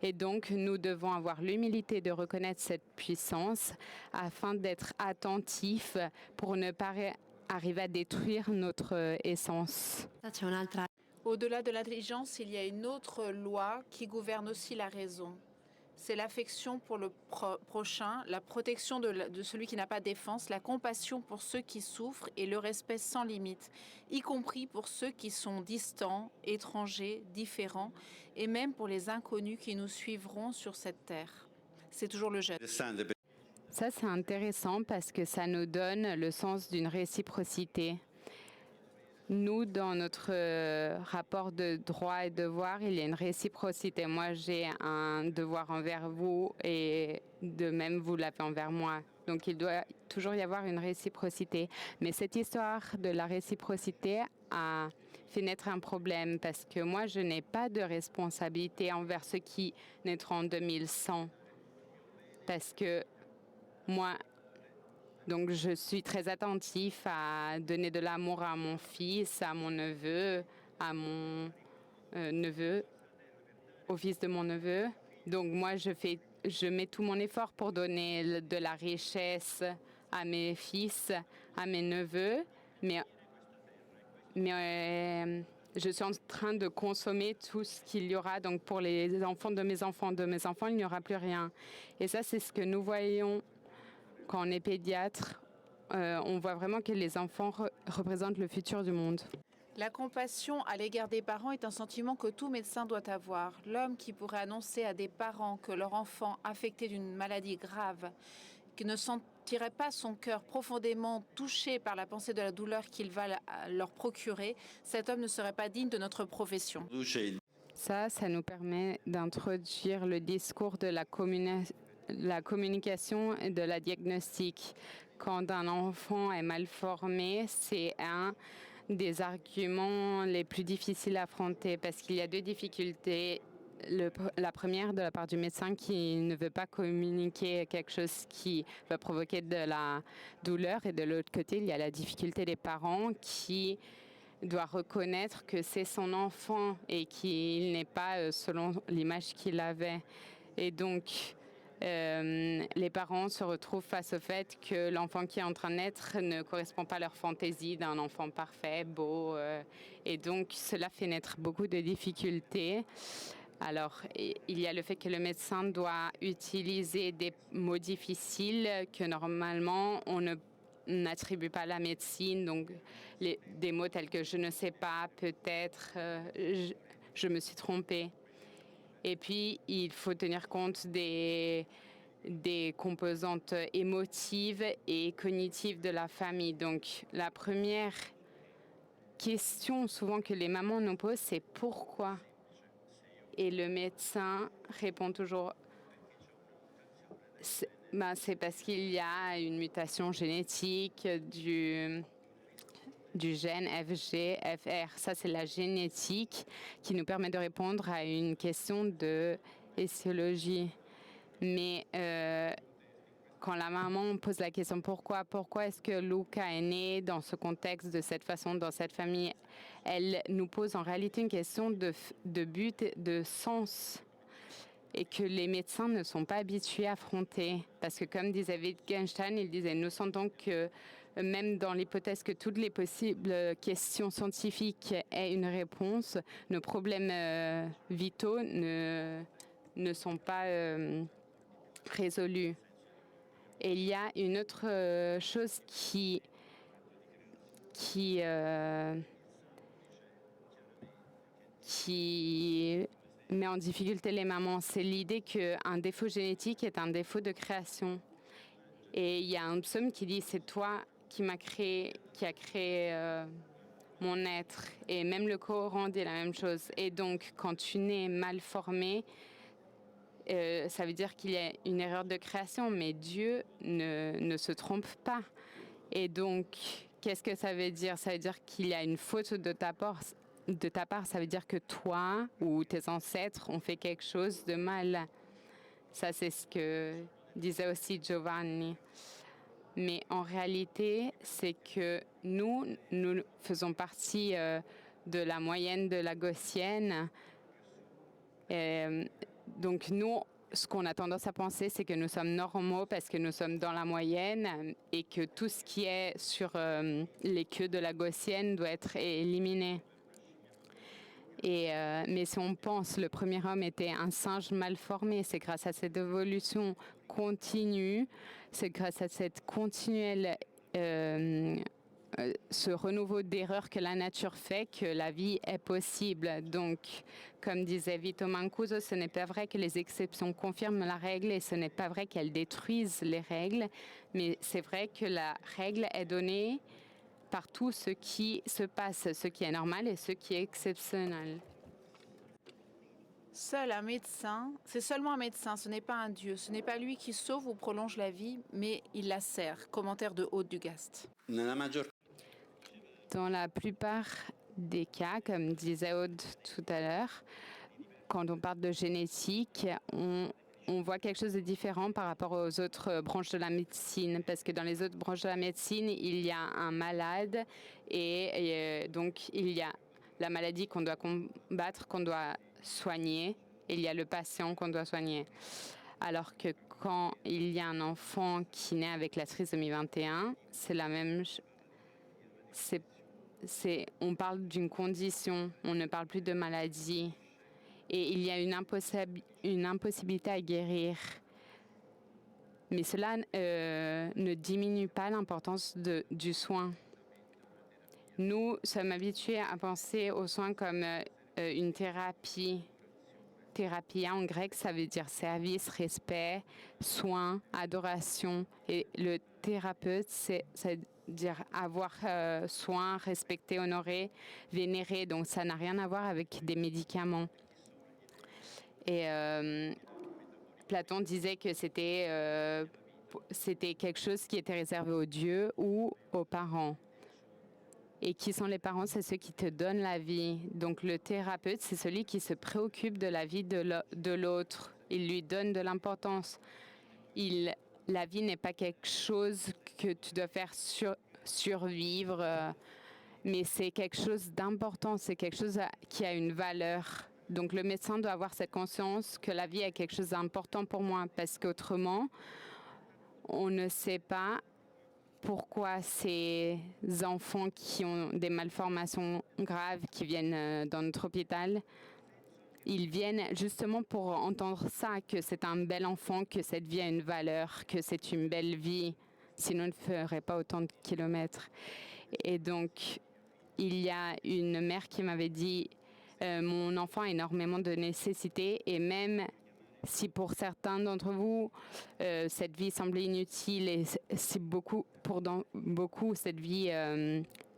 Et donc, nous devons avoir l'humilité de reconnaître cette puissance afin d'être attentifs pour ne pas arriver à détruire notre essence. C'è un'altra Au-delà de l'intelligence, il y a une autre loi qui gouverne aussi la raison. C'est l'affection pour le prochain, la protection de celui qui n'a pas défense, la compassion pour ceux qui souffrent et le respect sans limite, y compris pour ceux qui sont distants, étrangers, différents, et même pour les inconnus qui nous suivront sur cette terre. C'est toujours le Jeune. Ça, c'est intéressant parce que ça nous donne le sens d'une réciprocité. Nous, dans notre rapport de droits et devoirs, il y a une réciprocité. Moi, j'ai un devoir envers vous et de même, vous l'avez envers moi. Donc, il doit toujours y avoir une réciprocité. Mais cette histoire de la réciprocité a fait naître un problème parce que moi, je n'ai pas de responsabilité envers ceux qui naîtront en 2100. Parce que moi, donc je suis très attentif à donner de l'amour à mon fils, à mon neveu, à mon neveu, au fils de mon neveu. Donc moi, je mets tout mon effort pour donner de la richesse à mes fils, à mes neveux, mais je suis en train de consommer tout ce qu'il y aura. Donc pour les enfants, il n'y aura plus rien. Et ça, c'est ce que nous voyons quand on est pédiatre. On voit vraiment que les enfants représentent le futur du monde. La compassion à l'égard des parents est un sentiment que tout médecin doit avoir. L'homme qui pourrait annoncer à des parents que leur enfant affecté d'une maladie grave, qui ne sentirait pas son cœur profondément touché par la pensée de la douleur qu'il va leur procurer, cet homme ne serait pas digne de notre profession. Ça nous permet d'introduire le discours de la communication et de la diagnostic. Quand un enfant est mal formé, c'est un des arguments les plus difficiles à affronter parce qu'il y a deux difficultés. La première, de la part du médecin qui ne veut pas communiquer quelque chose qui va provoquer de la douleur. Et de l'autre côté, il y a la difficulté des parents qui doivent reconnaître que c'est son enfant et qu'il n'est pas selon l'image qu'il avait. Et donc, les parents se retrouvent face au fait que l'enfant qui est en train de naître ne correspond pas à leur fantaisie d'un enfant parfait, beau. Et donc, cela fait naître beaucoup de difficultés. Alors, il y a le fait que le médecin doit utiliser des mots difficiles que normalement on n'attribue pas à la médecine. Donc, des mots tels que « je ne sais pas »,« peut-être »,« je me suis trompée ». Et puis, il faut tenir compte des composantes émotives et cognitives de la famille. Donc, la première question souvent que les mamans nous posent, c'est « pourquoi ?» Et le médecin répond toujours c'est parce qu'il y a une mutation génétique du gène FGFR. Ça, c'est la génétique qui nous permet de répondre à une question de etiologie. Mais quand la maman pose la question pourquoi est-ce que Luca est né dans ce contexte, de cette façon, dans cette famille, elle nous pose en réalité une question de but, de sens, et que les médecins ne sont pas habitués à affronter. Parce que comme disait Wittgenstein, il disait « nous sentons que même dans l'hypothèse que toutes les possibles questions scientifiques aient une réponse, nos problèmes vitaux ne sont pas résolus. » Et il y a une autre chose qui met en difficulté les mamans, c'est l'idée qu'un défaut génétique est un défaut de création. Et il y a un psaume qui dit « c'est toi qui a créé mon être ». Et même le Coran dit la même chose. Et donc, quand tu nais mal formé, ça veut dire qu'il y a une erreur de création, mais Dieu ne se trompe pas. Et donc, qu'est-ce que ça veut dire? Ça veut dire qu'il y a une faute de ta part. Ça veut dire que toi ou tes ancêtres ont fait quelque chose de mal. Ça, c'est ce que disait aussi Giovanni. Mais en réalité, c'est que nous faisons partie de la moyenne de la gaussienne. Donc nous, ce qu'on a tendance à penser, c'est que nous sommes normaux parce que nous sommes dans la moyenne et que tout ce qui est sur les queues de la gaussienne doit être éliminé. Mais si on pense, le premier homme était un singe mal formé, c'est grâce à cette évolution continue, c'est grâce à cette continuelle ce renouveau d'erreurs que la nature fait que la vie est possible. Donc, comme disait Vito Mancuso, ce n'est pas vrai que les exceptions confirment la règle et ce n'est pas vrai qu'elles détruisent les règles, mais c'est vrai que la règle est donnée par tout ce qui se passe, ce qui est normal et ce qui est exceptionnel. Seul un médecin, c'est seulement un médecin, ce n'est pas un Dieu. Ce n'est pas lui qui sauve ou prolonge la vie, mais il la sert. Commentaire de Aude Dugast. Dans la plupart des cas, comme disait Aude tout à l'heure, quand on parle de génétique, on voit quelque chose de différent par rapport aux autres branches de la médecine, parce que dans les autres branches de la médecine, il y a un malade et donc il y a la maladie qu'on doit combattre, qu'on doit soigner, et il y a le patient qu'on doit soigner. Alors que quand il y a un enfant qui naît avec la trisomie 21, c'est la même chose. On parle d'une condition, on ne parle plus de maladie. Et il y a une impossibilité à guérir. Mais cela ne diminue pas l'importance du soin. Nous sommes habitués à penser aux soins comme une thérapie. Thérapia en grec, ça veut dire service, respect, soin, adoration. Et le thérapeute, c'est-à-dire avoir soin, respecter, honorer, vénérer. Donc ça n'a rien à voir avec des médicaments. Et Platon disait que c'était quelque chose qui était réservé aux dieux ou aux parents. Et qui sont les parents? C'est ceux qui te donnent la vie. Donc le thérapeute, c'est celui qui se préoccupe de la vie de l'autre. Il lui donne de l'importance. La vie n'est pas quelque chose que tu dois faire survivre, mais c'est quelque chose d'important, c'est quelque chose qui a une valeur. Donc le médecin doit avoir cette conscience que la vie est quelque chose d'important pour moi, parce qu'autrement, on ne sait pas pourquoi ces enfants qui ont des malformations graves, qui viennent dans notre hôpital, ils viennent justement pour entendre ça, que c'est un bel enfant, que cette vie a une valeur, que c'est une belle vie, sinon on ne ferait pas autant de kilomètres. Et donc, il y a une mère qui m'avait dit mon enfant a énormément de nécessités et même si pour certains d'entre vous, cette vie semble inutile et si beaucoup cette vie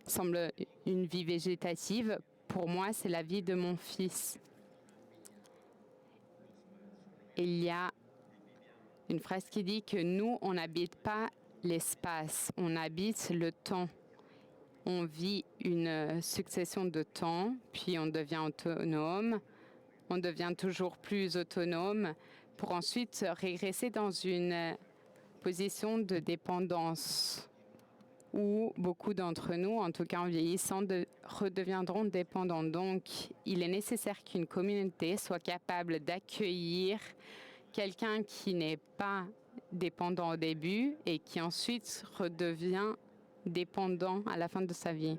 semble une vie végétative, pour moi, c'est la vie de mon fils. Il y a une phrase qui dit que nous, on n'habite pas l'espace, on habite le temps. On vit une succession de temps, puis on devient autonome. On devient toujours plus autonome pour ensuite régresser dans une position de dépendance où beaucoup d'entre nous, en tout cas en vieillissant, redeviendront dépendants. Donc, il est nécessaire qu'une communauté soit capable d'accueillir quelqu'un qui n'est pas dépendant au début et qui ensuite redevient dépendant à la fin de sa vie.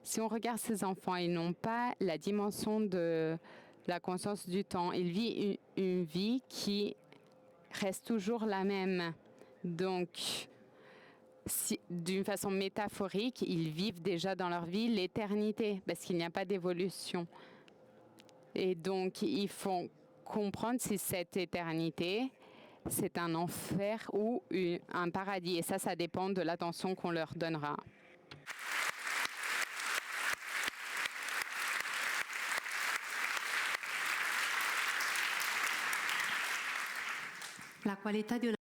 Si on regarde ces enfants, ils n'ont pas la dimension de la conscience du temps. Ils vivent une vie qui reste toujours la même. Donc, d'une façon métaphorique, ils vivent déjà dans leur vie l'éternité parce qu'il n'y a pas d'évolution. Et donc, il faut comprendre si cette éternité, c'est un enfer ou un paradis. Et ça dépend de l'attention qu'on leur donnera. La qualità di una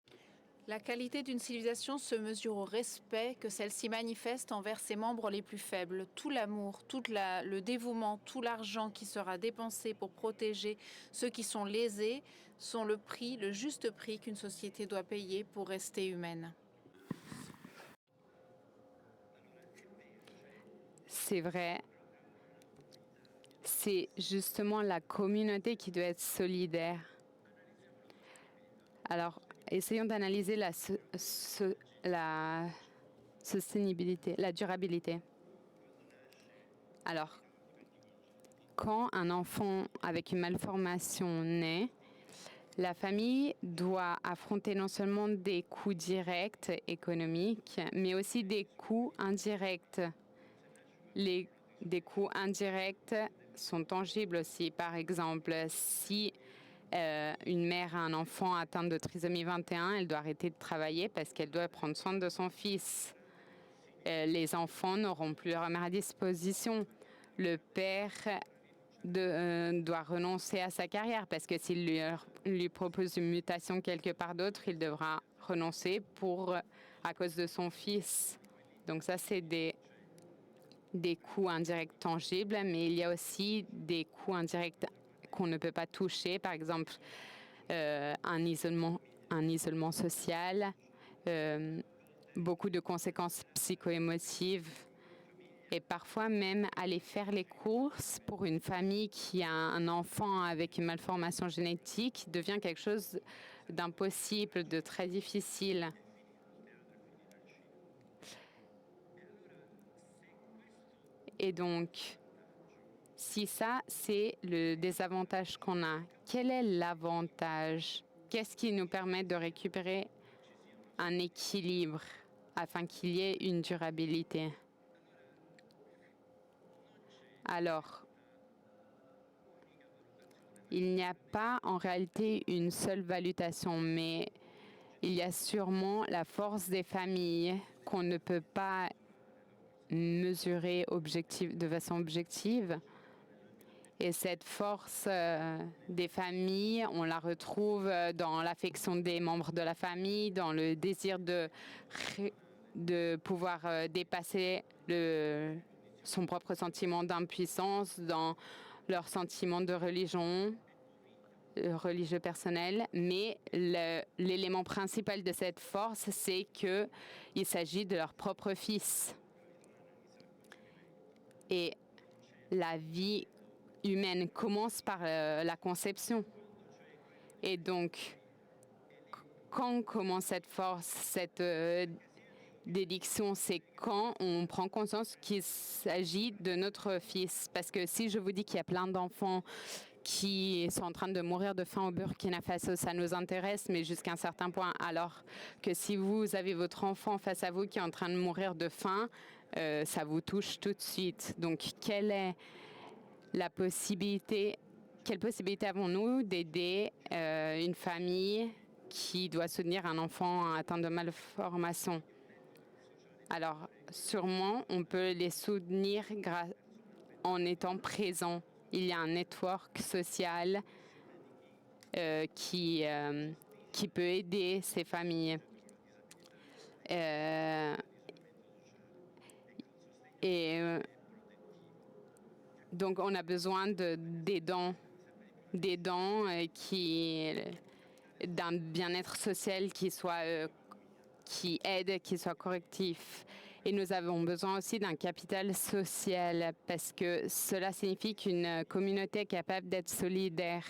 La qualité d'une civilisation se mesure au respect que celle-ci manifeste envers ses membres les plus faibles. Tout l'amour, le dévouement, tout l'argent qui sera dépensé pour protéger ceux qui sont lésés sont le prix, le juste prix qu'une société doit payer pour rester humaine. C'est vrai. C'est justement la communauté qui doit être solidaire. Alors, essayons d'analyser la sustainabilité, la durabilité. Alors, quand un enfant avec une malformation naît, la famille doit affronter non seulement des coûts directs économiques, mais aussi des coûts indirects. Des coûts indirects sont tangibles aussi. Par exemple, si une mère a un enfant atteint de trisomie 21, elle doit arrêter de travailler parce qu'elle doit prendre soin de son fils. Les enfants n'auront plus leur mère à disposition. Le père doit renoncer à sa carrière parce que s'il lui propose une mutation quelque part d'autre, il devra renoncer à cause de son fils. Donc ça, c'est des coûts indirects tangibles, mais il y a aussi des coûts indirects qu'on ne peut pas toucher, par exemple un isolement social, beaucoup de conséquences psycho-émotives et parfois même aller faire les courses pour une famille qui a un enfant avec une malformation génétique devient quelque chose d'impossible, de très difficile. Et donc, si ça, c'est le désavantage qu'on a, quel est l'avantage? Qu'est-ce qui nous permet de récupérer un équilibre afin qu'il y ait une durabilité? Alors, il n'y a pas en réalité une seule valuation, mais il y a sûrement la force des familles qu'on ne peut pas mesurer de façon objective. Et cette force des familles, on la retrouve dans l'affection des membres de la famille, dans le désir de pouvoir dépasser son propre sentiment d'impuissance, dans leur sentiment de religieux personnel. Mais l'élément principal de cette force, c'est qu'il s'agit de leur propre fils. Et la vie humaine commence par la conception. Et donc, quand commence cette force, cette dédiction, c'est quand on prend conscience qu'il s'agit de notre fils. Parce que si je vous dis qu'il y a plein d'enfants qui sont en train de mourir de faim au Burkina Faso, ça nous intéresse, mais jusqu'à un certain point. Alors que si vous avez votre enfant face à vous qui est en train de mourir de faim, ça vous touche tout de suite. Donc, quelle possibilité avons-nous d'aider une famille qui doit soutenir un enfant atteint de malformation? Alors, sûrement, on peut les soutenir en étant présent. Il y a un network social qui peut aider ces familles. Donc, on a besoin d'aidants d'un bien-être social qui aide, qui soit correctif. Et nous avons besoin aussi d'un capital social parce que cela signifie qu'une communauté est capable d'être solidaire.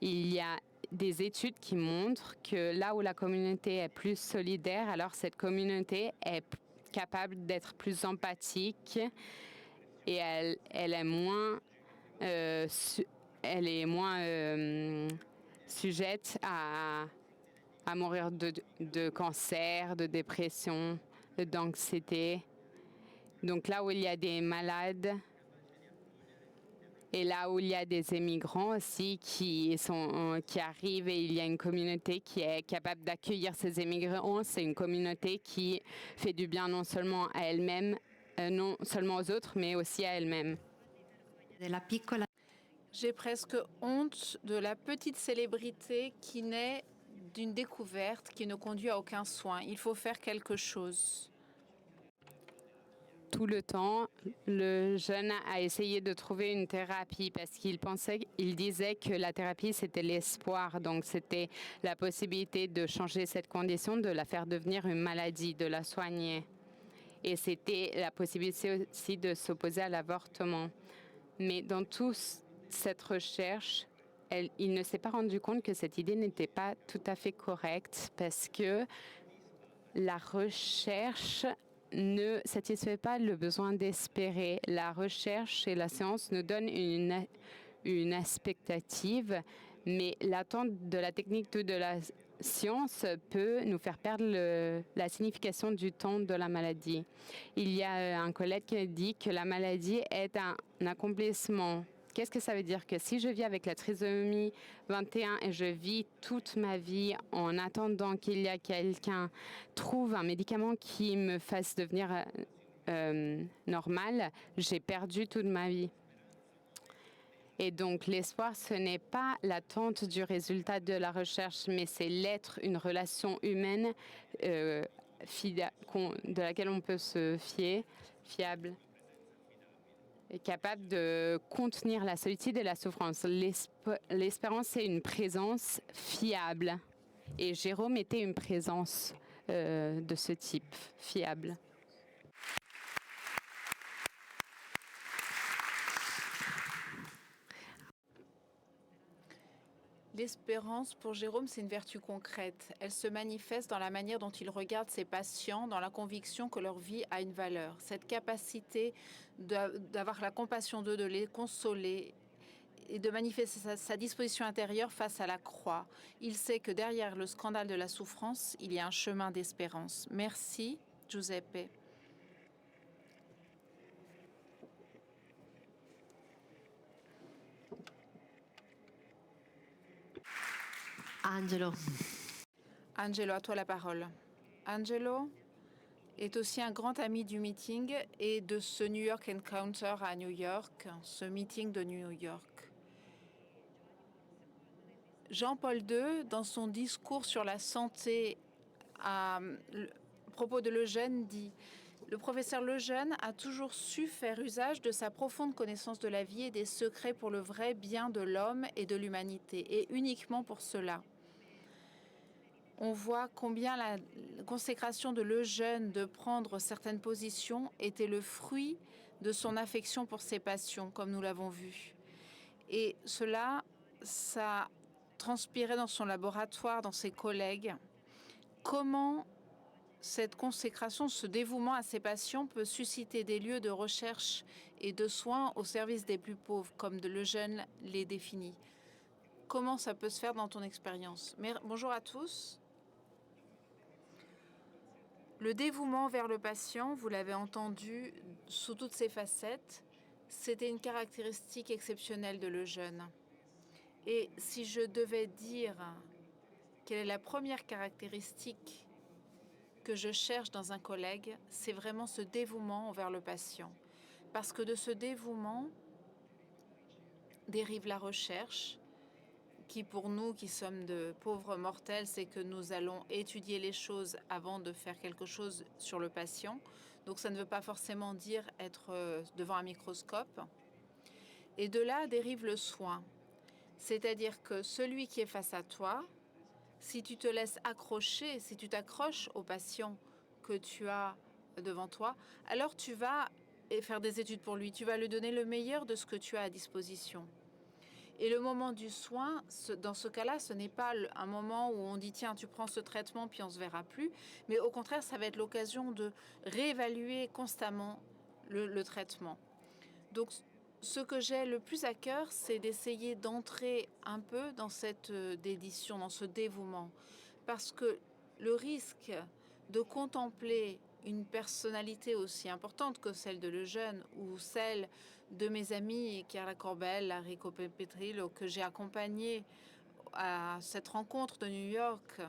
Il y a des études qui montrent que là où la communauté est plus solidaire, alors cette communauté est capable d'être plus empathique et elle est moins sujette à mourir de cancer, de dépression, d'anxiété. Donc là où il y a des malades et là où il y a des immigrants aussi qui arrivent et il y a une communauté qui est capable d'accueillir ces immigrants, c'est une communauté qui fait du bien non seulement à elle-même, non seulement aux autres, mais aussi à elle-même. J'ai presque honte de la petite célébrité qui naît d'une découverte qui ne conduit à aucun soin. Il faut faire quelque chose. Tout le temps, le jeune a essayé de trouver une thérapie parce il disait que la thérapie c'était l'espoir, donc c'était la possibilité de changer cette condition, de la faire devenir une maladie, de la soigner. Et c'était la possibilité aussi de s'opposer à l'avortement. Mais dans toute cette recherche, il ne s'est pas rendu compte que cette idée n'était pas tout à fait correcte parce que la recherche ne satisfait pas le besoin d'espérer. La recherche et la science nous donnent une expectative, mais l'attente de la technique ou de la science peut nous faire perdre la signification du temps de la maladie. Il y a un collègue qui dit que la maladie est un accomplissement. Qu'est-ce que ça veut dire? Que si je vis avec la trisomie 21 et je vis toute ma vie en attendant qu'il y a quelqu'un trouve un médicament qui me fasse devenir normal, j'ai perdu toute ma vie. Et donc l'espoir, ce n'est pas l'attente du résultat de la recherche, mais c'est l'être, une relation humaine de laquelle on peut se fier, fiable, et capable de contenir la solitude et la souffrance. L'espérance, c'est une présence fiable. Et Jérôme était une présence de ce type, fiable. L'espérance, pour Jérôme, c'est une vertu concrète. Elle se manifeste dans la manière dont il regarde ses patients, dans la conviction que leur vie a une valeur. Cette capacité d'avoir la compassion d'eux, de les consoler et de manifester sa disposition intérieure face à la croix. Il sait que derrière le scandale de la souffrance, il y a un chemin d'espérance. Merci, Giuseppe. Angelo. Angelo, à toi la parole. Angelo est aussi un grand ami du meeting et de ce New York Encounter à New York, ce meeting de New York. Jean-Paul II, dans son discours sur la santé à propos de Lejeune, dit « Le professeur Lejeune a toujours su faire usage de sa profonde connaissance de la vie et des secrets pour le vrai bien de l'homme et de l'humanité, et uniquement pour cela. » On voit combien la consécration de Lejeune de prendre certaines positions était le fruit de son affection pour ses passions, comme nous l'avons vu. Et cela, ça transpirait dans son laboratoire, dans ses collègues. Comment cette consécration, ce dévouement à ses passions peut susciter des lieux de recherche et de soins au service des plus pauvres, comme Lejeune les définit. Comment ça peut se faire dans ton expérience? Bonjour à tous. Le dévouement vers le patient, vous l'avez entendu sous toutes ses facettes, c'était une caractéristique exceptionnelle de Lejeune. Et si je devais dire quelle est la première caractéristique que je cherche dans un collègue, c'est vraiment ce dévouement envers le patient. Parce que de ce dévouement dérive la recherche, qui pour nous qui sommes de pauvres mortels, c'est que nous allons étudier les choses avant de faire quelque chose sur le patient. Donc ça ne veut pas forcément dire être devant un microscope. Et de là dérive le soin. C'est-à-dire que celui qui est face à toi, si tu te laisses accrocher, si tu t'accroches au patient que tu as devant toi, alors tu vas faire des études pour lui. Tu vas lui donner le meilleur de ce que tu as à disposition. Et le moment du soin, dans ce cas-là, ce n'est pas un moment où on dit « tiens, tu prends ce traitement, puis on ne se verra plus », mais au contraire, ça va être l'occasion de réévaluer constamment le traitement. Donc, ce que j'ai le plus à cœur, c'est d'essayer d'entrer un peu dans cette dédition, dans ce dévouement. Parce que le risque de contempler une personnalité aussi importante que celle de Lejeune ou celle de mes amis Chiara Corbel, Enrico Petrillo, que j'ai accompagné à cette rencontre de New York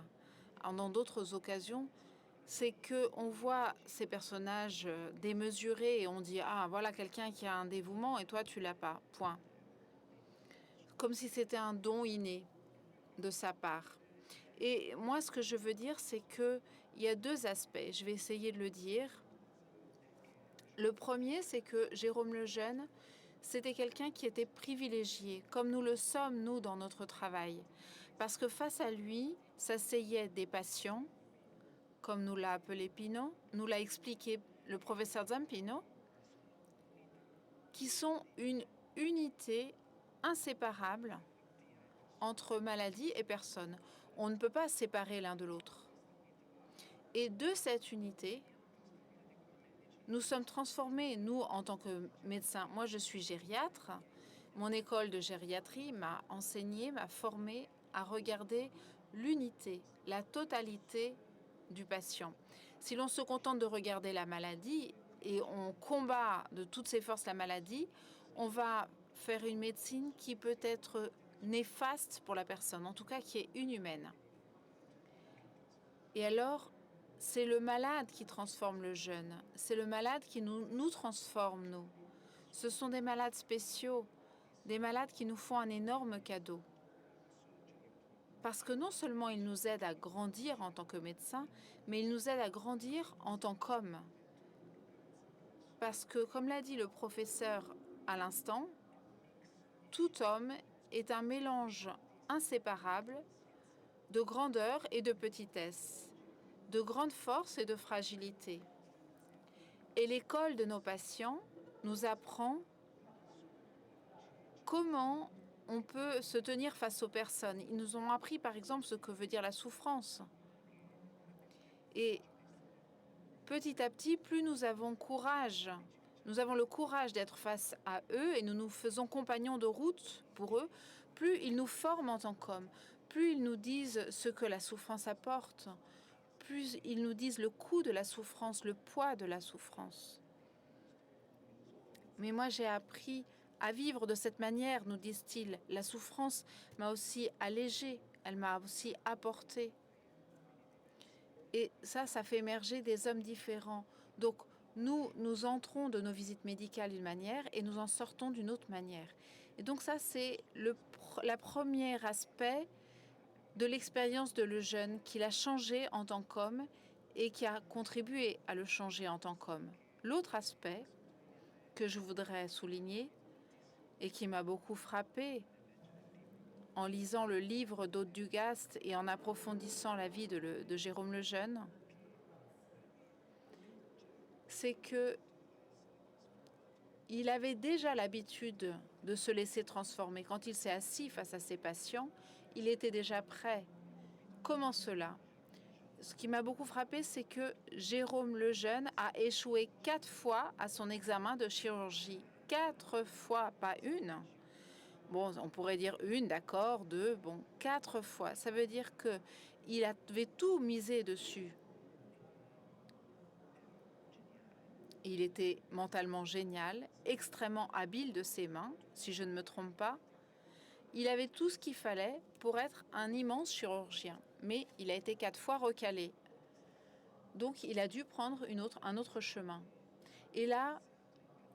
dans d'autres occasions, c'est qu'on voit ces personnages démesurés et on dit « Ah, voilà quelqu'un qui a un dévouement et toi, tu l'as pas. » Point. Comme si c'était un don inné de sa part. Et moi, ce que je veux dire, c'est qu'il y a deux aspects. Je vais essayer de le dire. Le premier, c'est que Jérôme Lejeune, c'était quelqu'un qui était privilégié, comme nous le sommes, nous, dans notre travail. Parce que face à lui, s'asseyaient des patients, comme nous l'a appelé Pinault, nous l'a expliqué le professeur Zampino, qui sont une unité inséparable entre maladie et personne. On ne peut pas séparer l'un de l'autre. Et de cette unité, nous sommes transformés, nous, en tant que médecins. Moi, je suis gériatre. Mon école de gériatrie m'a enseigné, m'a formé à regarder l'unité, la totalité du patient. Si l'on se contente de regarder la maladie et on combat de toutes ses forces la maladie, on va faire une médecine qui peut être néfaste pour la personne, en tout cas qui est inhumaine. Et alors, c'est le malade qui transforme le jeune. C'est le malade qui nous transforme, nous. Ce sont des malades spéciaux, des malades qui nous font un énorme cadeau. Parce que non seulement ils nous aident à grandir en tant que médecins, mais ils nous aident à grandir en tant qu'hommes. Parce que, comme l'a dit le professeur à l'instant, tout homme est un mélange inséparable de grandeur et de petitesse, de grande force et de fragilité. Et l'école de nos patients nous apprend comment on peut se tenir face aux personnes. Ils nous ont appris, par exemple, ce que veut dire la souffrance. Et petit à petit, plus nous avons le courage d'être face à eux et nous nous faisons compagnons de route pour eux, plus ils nous forment en tant qu'hommes, plus ils nous disent ce que la souffrance apporte, plus ils nous disent le coût de la souffrance, le poids de la souffrance. Mais moi, j'ai appris à vivre de cette manière, nous disent-ils. La souffrance m'a aussi allégée, elle m'a aussi apporté. Et ça fait émerger des hommes différents. Donc, nous entrons de nos visites médicales d'une manière et nous en sortons d'une autre manière. Et donc ça, c'est le premier aspect de l'expérience de Lejeune qui l'a changé en tant qu'homme et qui a contribué à le changer en tant qu'homme. L'autre aspect que je voudrais souligner et qui m'a beaucoup frappée en lisant le livre d'Aude Dugast et en approfondissant la vie de Jérôme Lejeune, c'est que il avait déjà l'habitude de se laisser transformer. Quand il s'est assis face à ses patients, il était déjà prêt. Comment cela? Ce qui m'a beaucoup frappé, c'est que Jérôme Lejeune a échoué 4 fois à son examen de chirurgie. 4 fois, pas une. Bon, on pourrait dire une, d'accord, 2, bon, 4 fois. Ça veut dire qu'il avait tout misé dessus. Il était mentalement génial, extrêmement habile de ses mains, si je ne me trompe pas. Il avait tout ce qu'il fallait pour être un immense chirurgien, mais il a été 4 fois recalé. Donc, il a dû prendre un autre chemin. Et là,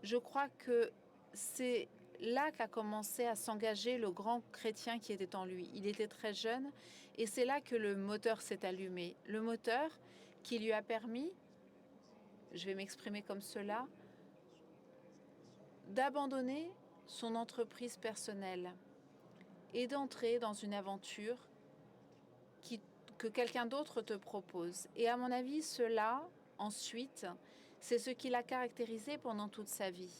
je crois que c'est là qu'a commencé à s'engager le grand chrétien qui était en lui. Il était très jeune et c'est là que le moteur s'est allumé. Le moteur qui lui a permis, je vais m'exprimer comme cela, d'abandonner son entreprise personnelle et d'entrer dans une aventure que quelqu'un d'autre te propose. Et à mon avis, cela, ensuite, c'est ce qui l'a caractérisé pendant toute sa vie.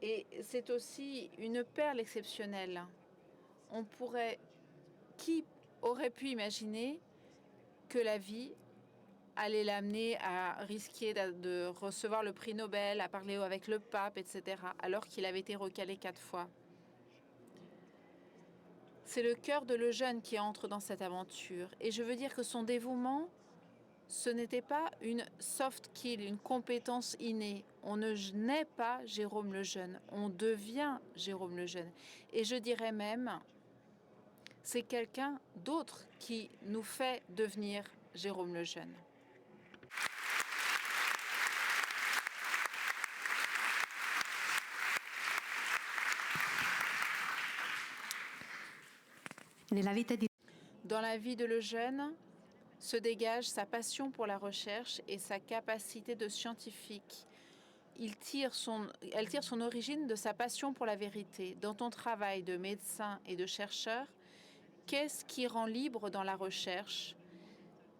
Et c'est aussi une perle exceptionnelle. Qui aurait pu imaginer que la vie allait l'amener à risquer de recevoir le prix Nobel, à parler avec le pape, etc., alors qu'il avait été recalé 4 fois. C'est le cœur de Lejeune qui entre dans cette aventure. Et je veux dire que son dévouement, ce n'était pas une soft skill, une compétence innée. On ne naît pas Jérôme Lejeune, on devient Jérôme Lejeune. Et je dirais même, c'est quelqu'un d'autre qui nous fait devenir Jérôme Lejeune. Nella vita di Dans la vie de Lejeune se dégage sa passion pour la recherche et sa capacité de scientifique. Elle tire son origine de sa passion pour la vérité. Dans ton travail de médecin et de chercheur, qu'est-ce qui rend libre dans la recherche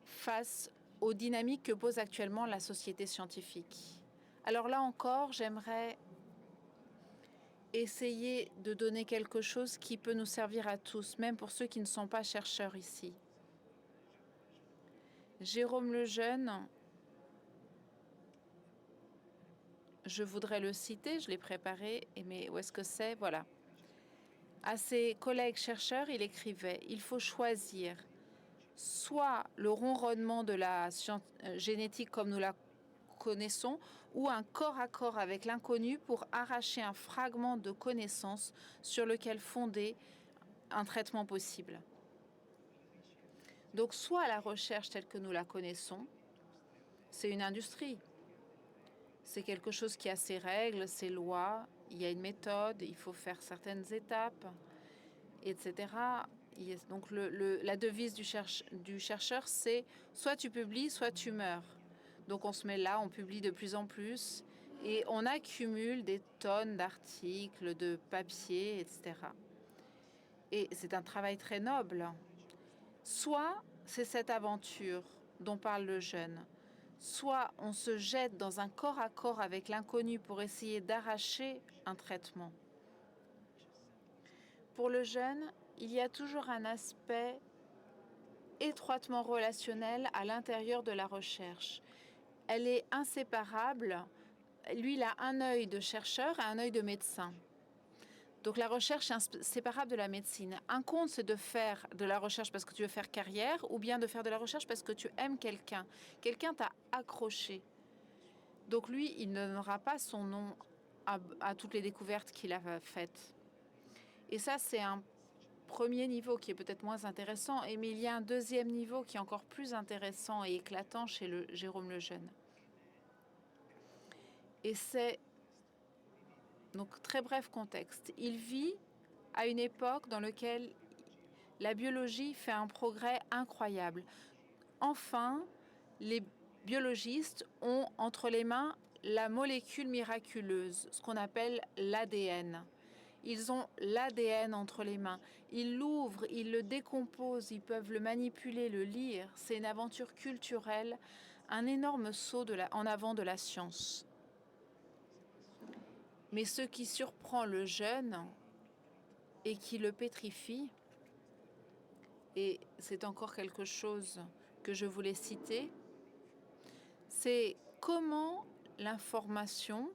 face aux dynamiques que pose actuellement la société scientifique? Alors là encore, j'aimerais essayer de donner quelque chose qui peut nous servir à tous, même pour ceux qui ne sont pas chercheurs ici. Jérôme Lejeune, je voudrais le citer, je l'ai préparé, mais où est-ce que c'est? Voilà. À ses collègues chercheurs, il écrivait « Il faut choisir soit le ronronnement de la génétique comme nous la connaissons, ou un corps à corps avec l'inconnu pour arracher un fragment de connaissance sur lequel fonder un traitement possible. » Donc soit la recherche telle que nous la connaissons, c'est une industrie. C'est quelque chose qui a ses règles, ses lois, il y a une méthode, il faut faire certaines étapes, etc. Donc la devise du chercheur, c'est soit tu publies, soit tu meurs. Donc on se met là, on publie de plus en plus et on accumule des tonnes d'articles, de papiers, etc. Et c'est un travail très noble. Soit c'est cette aventure dont parle Lejeune, soit on se jette dans un corps à corps avec l'inconnu pour essayer d'arracher un traitement. Pour Lejeune, il y a toujours un aspect étroitement relationnel à l'intérieur de la recherche. Elle est inséparable. Lui, il a un œil de chercheur et un œil de médecin. Donc la recherche est inséparable de la médecine. Un compte, c'est de faire de la recherche parce que tu veux faire carrière, ou bien de faire de la recherche parce que tu aimes quelqu'un. Quelqu'un t'a accroché. Donc lui, il ne donnera pas son nom à toutes les découvertes qu'il a faites. Et ça, c'est un premier niveau qui est peut-être moins intéressant, mais il y a un deuxième niveau qui est encore plus intéressant et éclatant chez Jérôme Lejeune. Et c'est, donc très bref contexte, il vit à une époque dans laquelle la biologie fait un progrès incroyable. Enfin, les biologistes ont entre les mains la molécule miraculeuse, ce qu'on appelle l'ADN. Ils ont l'ADN entre les mains. Ils l'ouvrent, ils le décomposent, ils peuvent le manipuler, le lire. C'est une aventure culturelle, un énorme saut en avant de la science. Mais ce qui surprend Lejeune et qui le pétrifie, et c'est encore quelque chose que je voulais citer, c'est comment l'information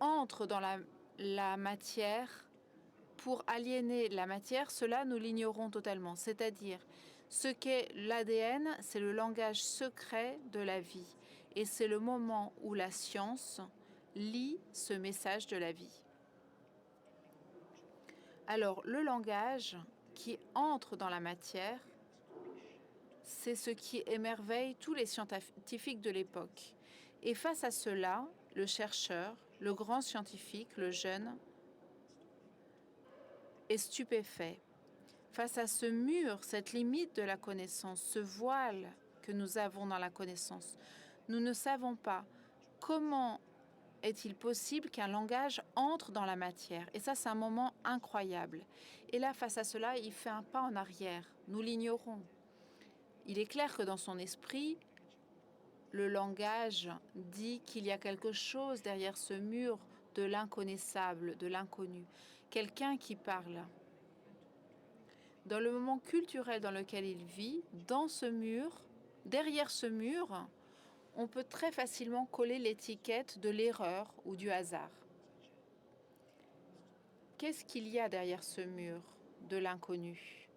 entre dans la matière pour aliéner la matière. Cela, nous l'ignorons totalement. C'est-à-dire, ce qu'est l'ADN, c'est le langage secret de la vie. Et c'est le moment où la science lit ce message de la vie. Alors, le langage qui entre dans la matière, c'est ce qui émerveille tous les scientifiques de l'époque. Et face à cela, le chercheur, le grand scientifique, le jeune, est stupéfait. Face à ce mur, cette limite de la connaissance, ce voile que nous avons dans la connaissance, nous ne savons pas comment est-il possible qu'un langage entre dans la matière. Et ça, c'est un moment incroyable. Et là, face à cela, il fait un pas en arrière. Nous l'ignorons. Il est clair que dans son esprit, le langage dit qu'il y a quelque chose derrière ce mur de l'inconnaissable, de l'inconnu. Quelqu'un qui parle. Dans le moment culturel dans lequel il vit, dans ce mur, derrière ce mur, on peut très facilement coller l'étiquette de l'erreur ou du hasard. Qu'est-ce qu'il y a derrière ce mur de l'inconnu?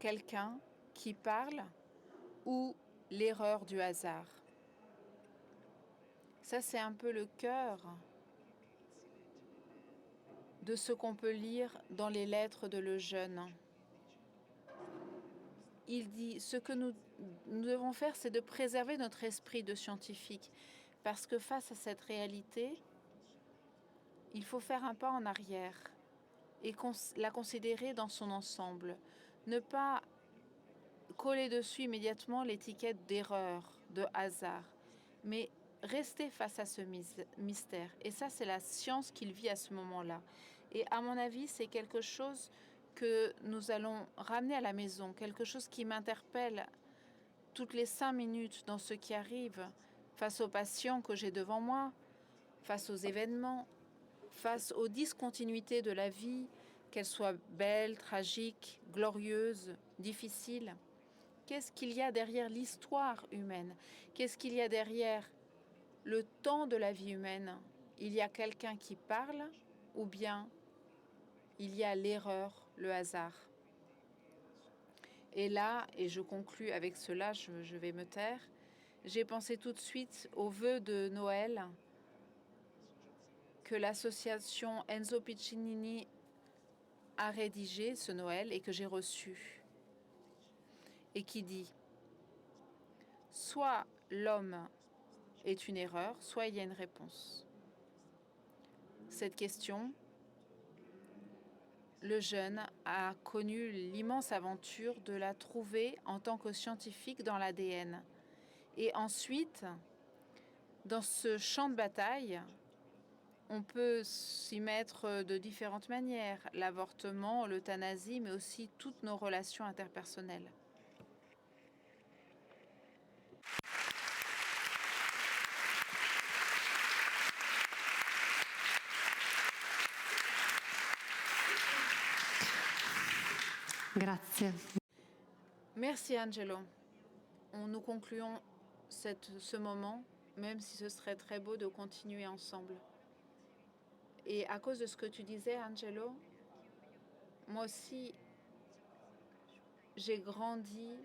Quelqu'un qui parle ou l'erreur du hasard? Ça, c'est un peu le cœur de ce qu'on peut lire dans les lettres de Lejeune. Il dit, ce que nous devons faire, c'est de préserver notre esprit de scientifique, parce que face à cette réalité, il faut faire un pas en arrière et la considérer dans son ensemble. Ne pas coller dessus immédiatement l'étiquette d'erreur, de hasard, mais rester face à ce mystère. Et ça, c'est la science qu'il vit à ce moment-là. Et à mon avis, c'est quelque chose que nous allons ramener à la maison, quelque chose qui m'interpelle toutes les 5 minutes dans ce qui arrive, face aux patients que j'ai devant moi, face aux événements, face aux discontinuités de la vie, qu'elles soient belles, tragiques, glorieuses, difficiles. Qu'est-ce qu'il y a derrière l'histoire humaine? Qu'est-ce qu'il y a derrière le temps de la vie humaine? Il y a quelqu'un qui parle ou bien il y a l'erreur, le hasard? Et là, et je conclus avec cela, je vais me taire, j'ai pensé tout de suite aux vœux de Noël que l'association Enzo Piccinini a rédigé ce Noël et que j'ai reçu. Et qui dit « Soit l'homme est une erreur, soit il y a une réponse. » Cette question, le jeune a connu l'immense aventure de la trouver en tant que scientifique dans l'ADN. Et ensuite, dans ce champ de bataille, on peut s'y mettre de différentes manières, l'avortement, l'euthanasie, mais aussi toutes nos relations interpersonnelles. Grazie. Merci Angelo. Nous concluons ce moment, même si ce serait très beau de continuer ensemble. Et à cause de ce que tu disais, Angelo, moi aussi, j'ai grandi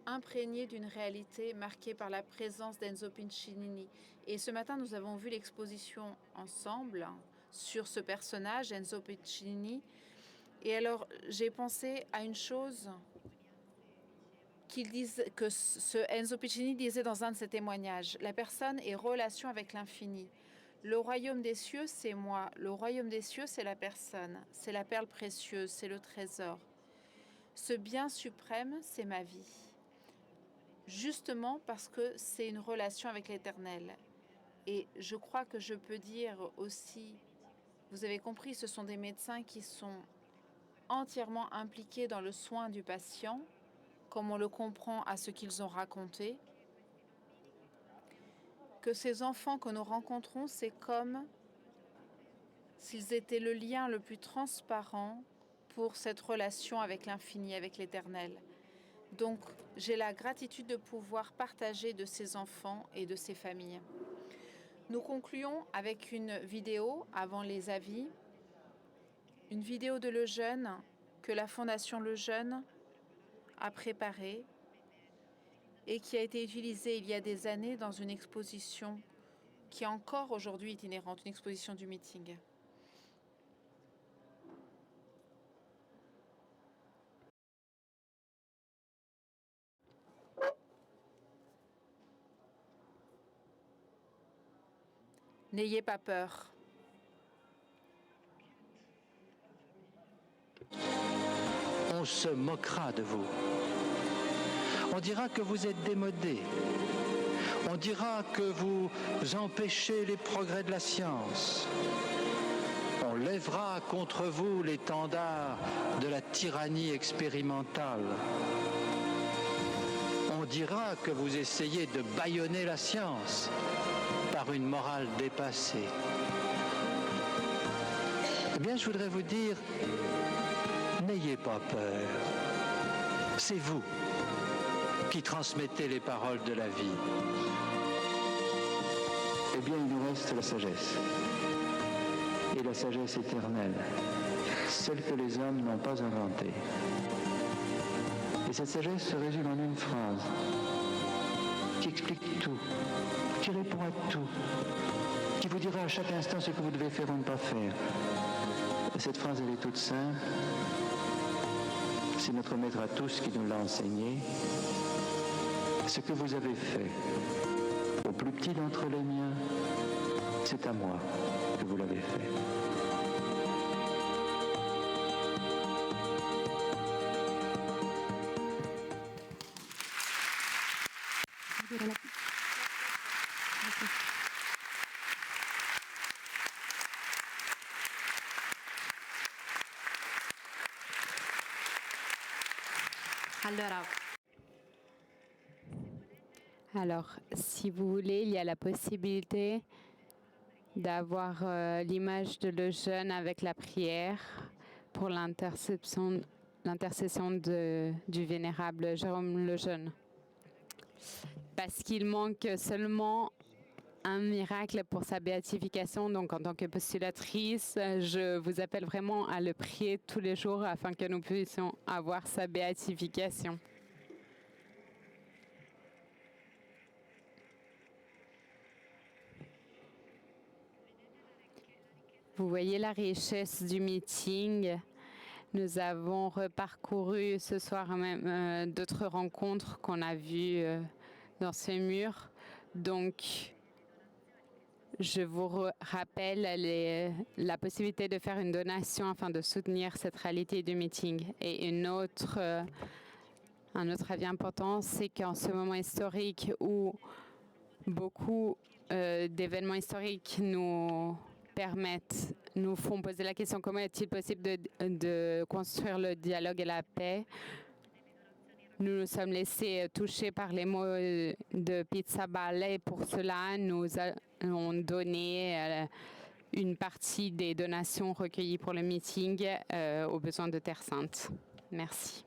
imprégné d'une réalité marquée par la présence d'Enzo Piccinini. Et ce matin, nous avons vu l'exposition ensemble sur ce personnage, Enzo Piccinini. Et alors, j'ai pensé à une chose que ce Enzo Piccinini disait dans un de ses témoignages. La personne est relation avec l'infini. Le royaume des cieux, c'est moi. Le royaume des cieux, c'est la personne. C'est la perle précieuse, c'est le trésor. Ce bien suprême, c'est ma vie. Justement parce que c'est une relation avec l'Éternel. Et je crois que je peux dire aussi, vous avez compris, ce sont des médecins qui sont entièrement impliqués dans le soin du patient, comme on le comprend à ce qu'ils ont raconté, que ces enfants que nous rencontrons, c'est comme s'ils étaient le lien le plus transparent pour cette relation avec l'infini, avec l'Éternel. Donc, j'ai la gratitude de pouvoir partager de ces enfants et de ces familles. Nous concluons avec une vidéo avant les avis, une vidéo de Le Jeune que la Fondation Le Jeune a préparée et qui a été utilisée il y a des années dans une exposition qui est encore aujourd'hui itinérante, une exposition du meeting. N'ayez pas peur. On se moquera de vous. On dira que vous êtes démodé. On dira que vous empêchez les progrès de la science. On lèvera contre vous l'étendard de la tyrannie expérimentale. On dira que vous essayez de bâillonner la science par une morale dépassée. Eh bien, je voudrais vous dire, n'ayez pas peur. C'est vous qui transmettez les paroles de la vie. Eh bien, il nous reste la sagesse. Et la sagesse éternelle, celle que les hommes n'ont pas inventée. Et cette sagesse se résume en une phrase qui explique tout, qui répond à tout, qui vous dira à chaque instant ce que vous devez faire ou ne pas faire. Et cette phrase, elle est toute simple. C'est notre maître à tous qui nous l'a enseigné. Ce que vous avez fait au plus petit d'entre les miens, c'est à moi que vous l'avez fait. Alors, si vous voulez, il y a la possibilité d'avoir l'image de le jeune avec la prière pour l'intercession du vénérable Jérôme le Jeune. Parce qu'il manque seulement un miracle pour sa béatification. Donc, en tant que postulatrice, je vous appelle vraiment à le prier tous les jours afin que nous puissions avoir sa béatification. Vous voyez la richesse du meeting. Nous avons reparcouru ce soir même d'autres rencontres qu'on a vues dans ces murs. Donc, je vous rappelle la possibilité de faire une donation afin de soutenir cette réalité du meeting. Et un autre avis important, c'est qu'en ce moment historique où beaucoup d'événements historiques nous font poser la question comment est-il possible de construire le dialogue et la paix. Nous nous sommes laissés toucher par les mots de Pizzaballa et pour cela, nous allons donné une partie des donations recueillies pour le meeting aux besoins de Terre Sainte. Merci.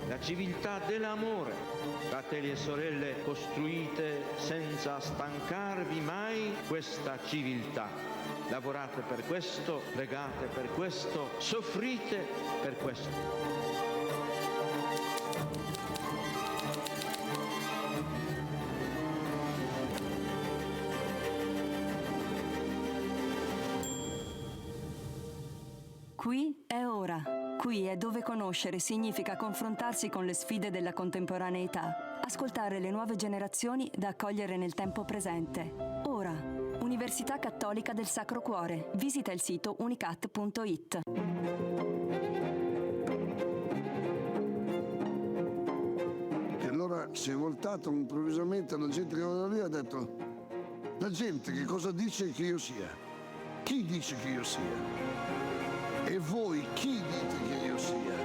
La civiltà dell'amore, fratelli e sorelle, costruite senza stancarvi mai questa civiltà. Lavorate per questo, pregate per questo, soffrite per questo. Qui è ora. Qui è dove conoscere significa confrontarsi con le sfide della contemporaneità, ascoltare le nuove generazioni da accogliere nel tempo presente. Ora, Università Cattolica del Sacro Cuore. Visita il sito unicat.it. E allora si è voltato improvvisamente la gente che era lì e ha detto: la gente che cosa dice che io sia? Chi dice che io sia? E voi chi dite che io sia?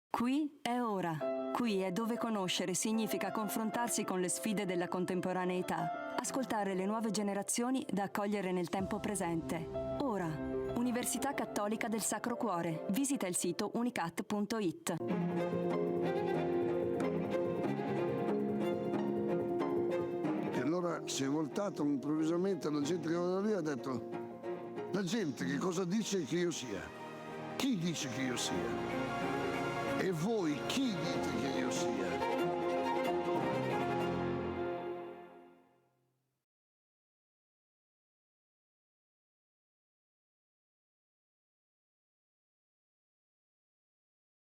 Qui è ora. Qui è dove conoscere significa confrontarsi con le sfide della contemporaneità, ascoltare le nuove generazioni da accogliere nel tempo presente. Ora, Università Cattolica del Sacro Cuore. Visita il sito unicat.it. Allora si è voltato improvvisamente la gente che era lì e ha detto: la gente che cosa dice che io sia? Chi dice che io sia? E voi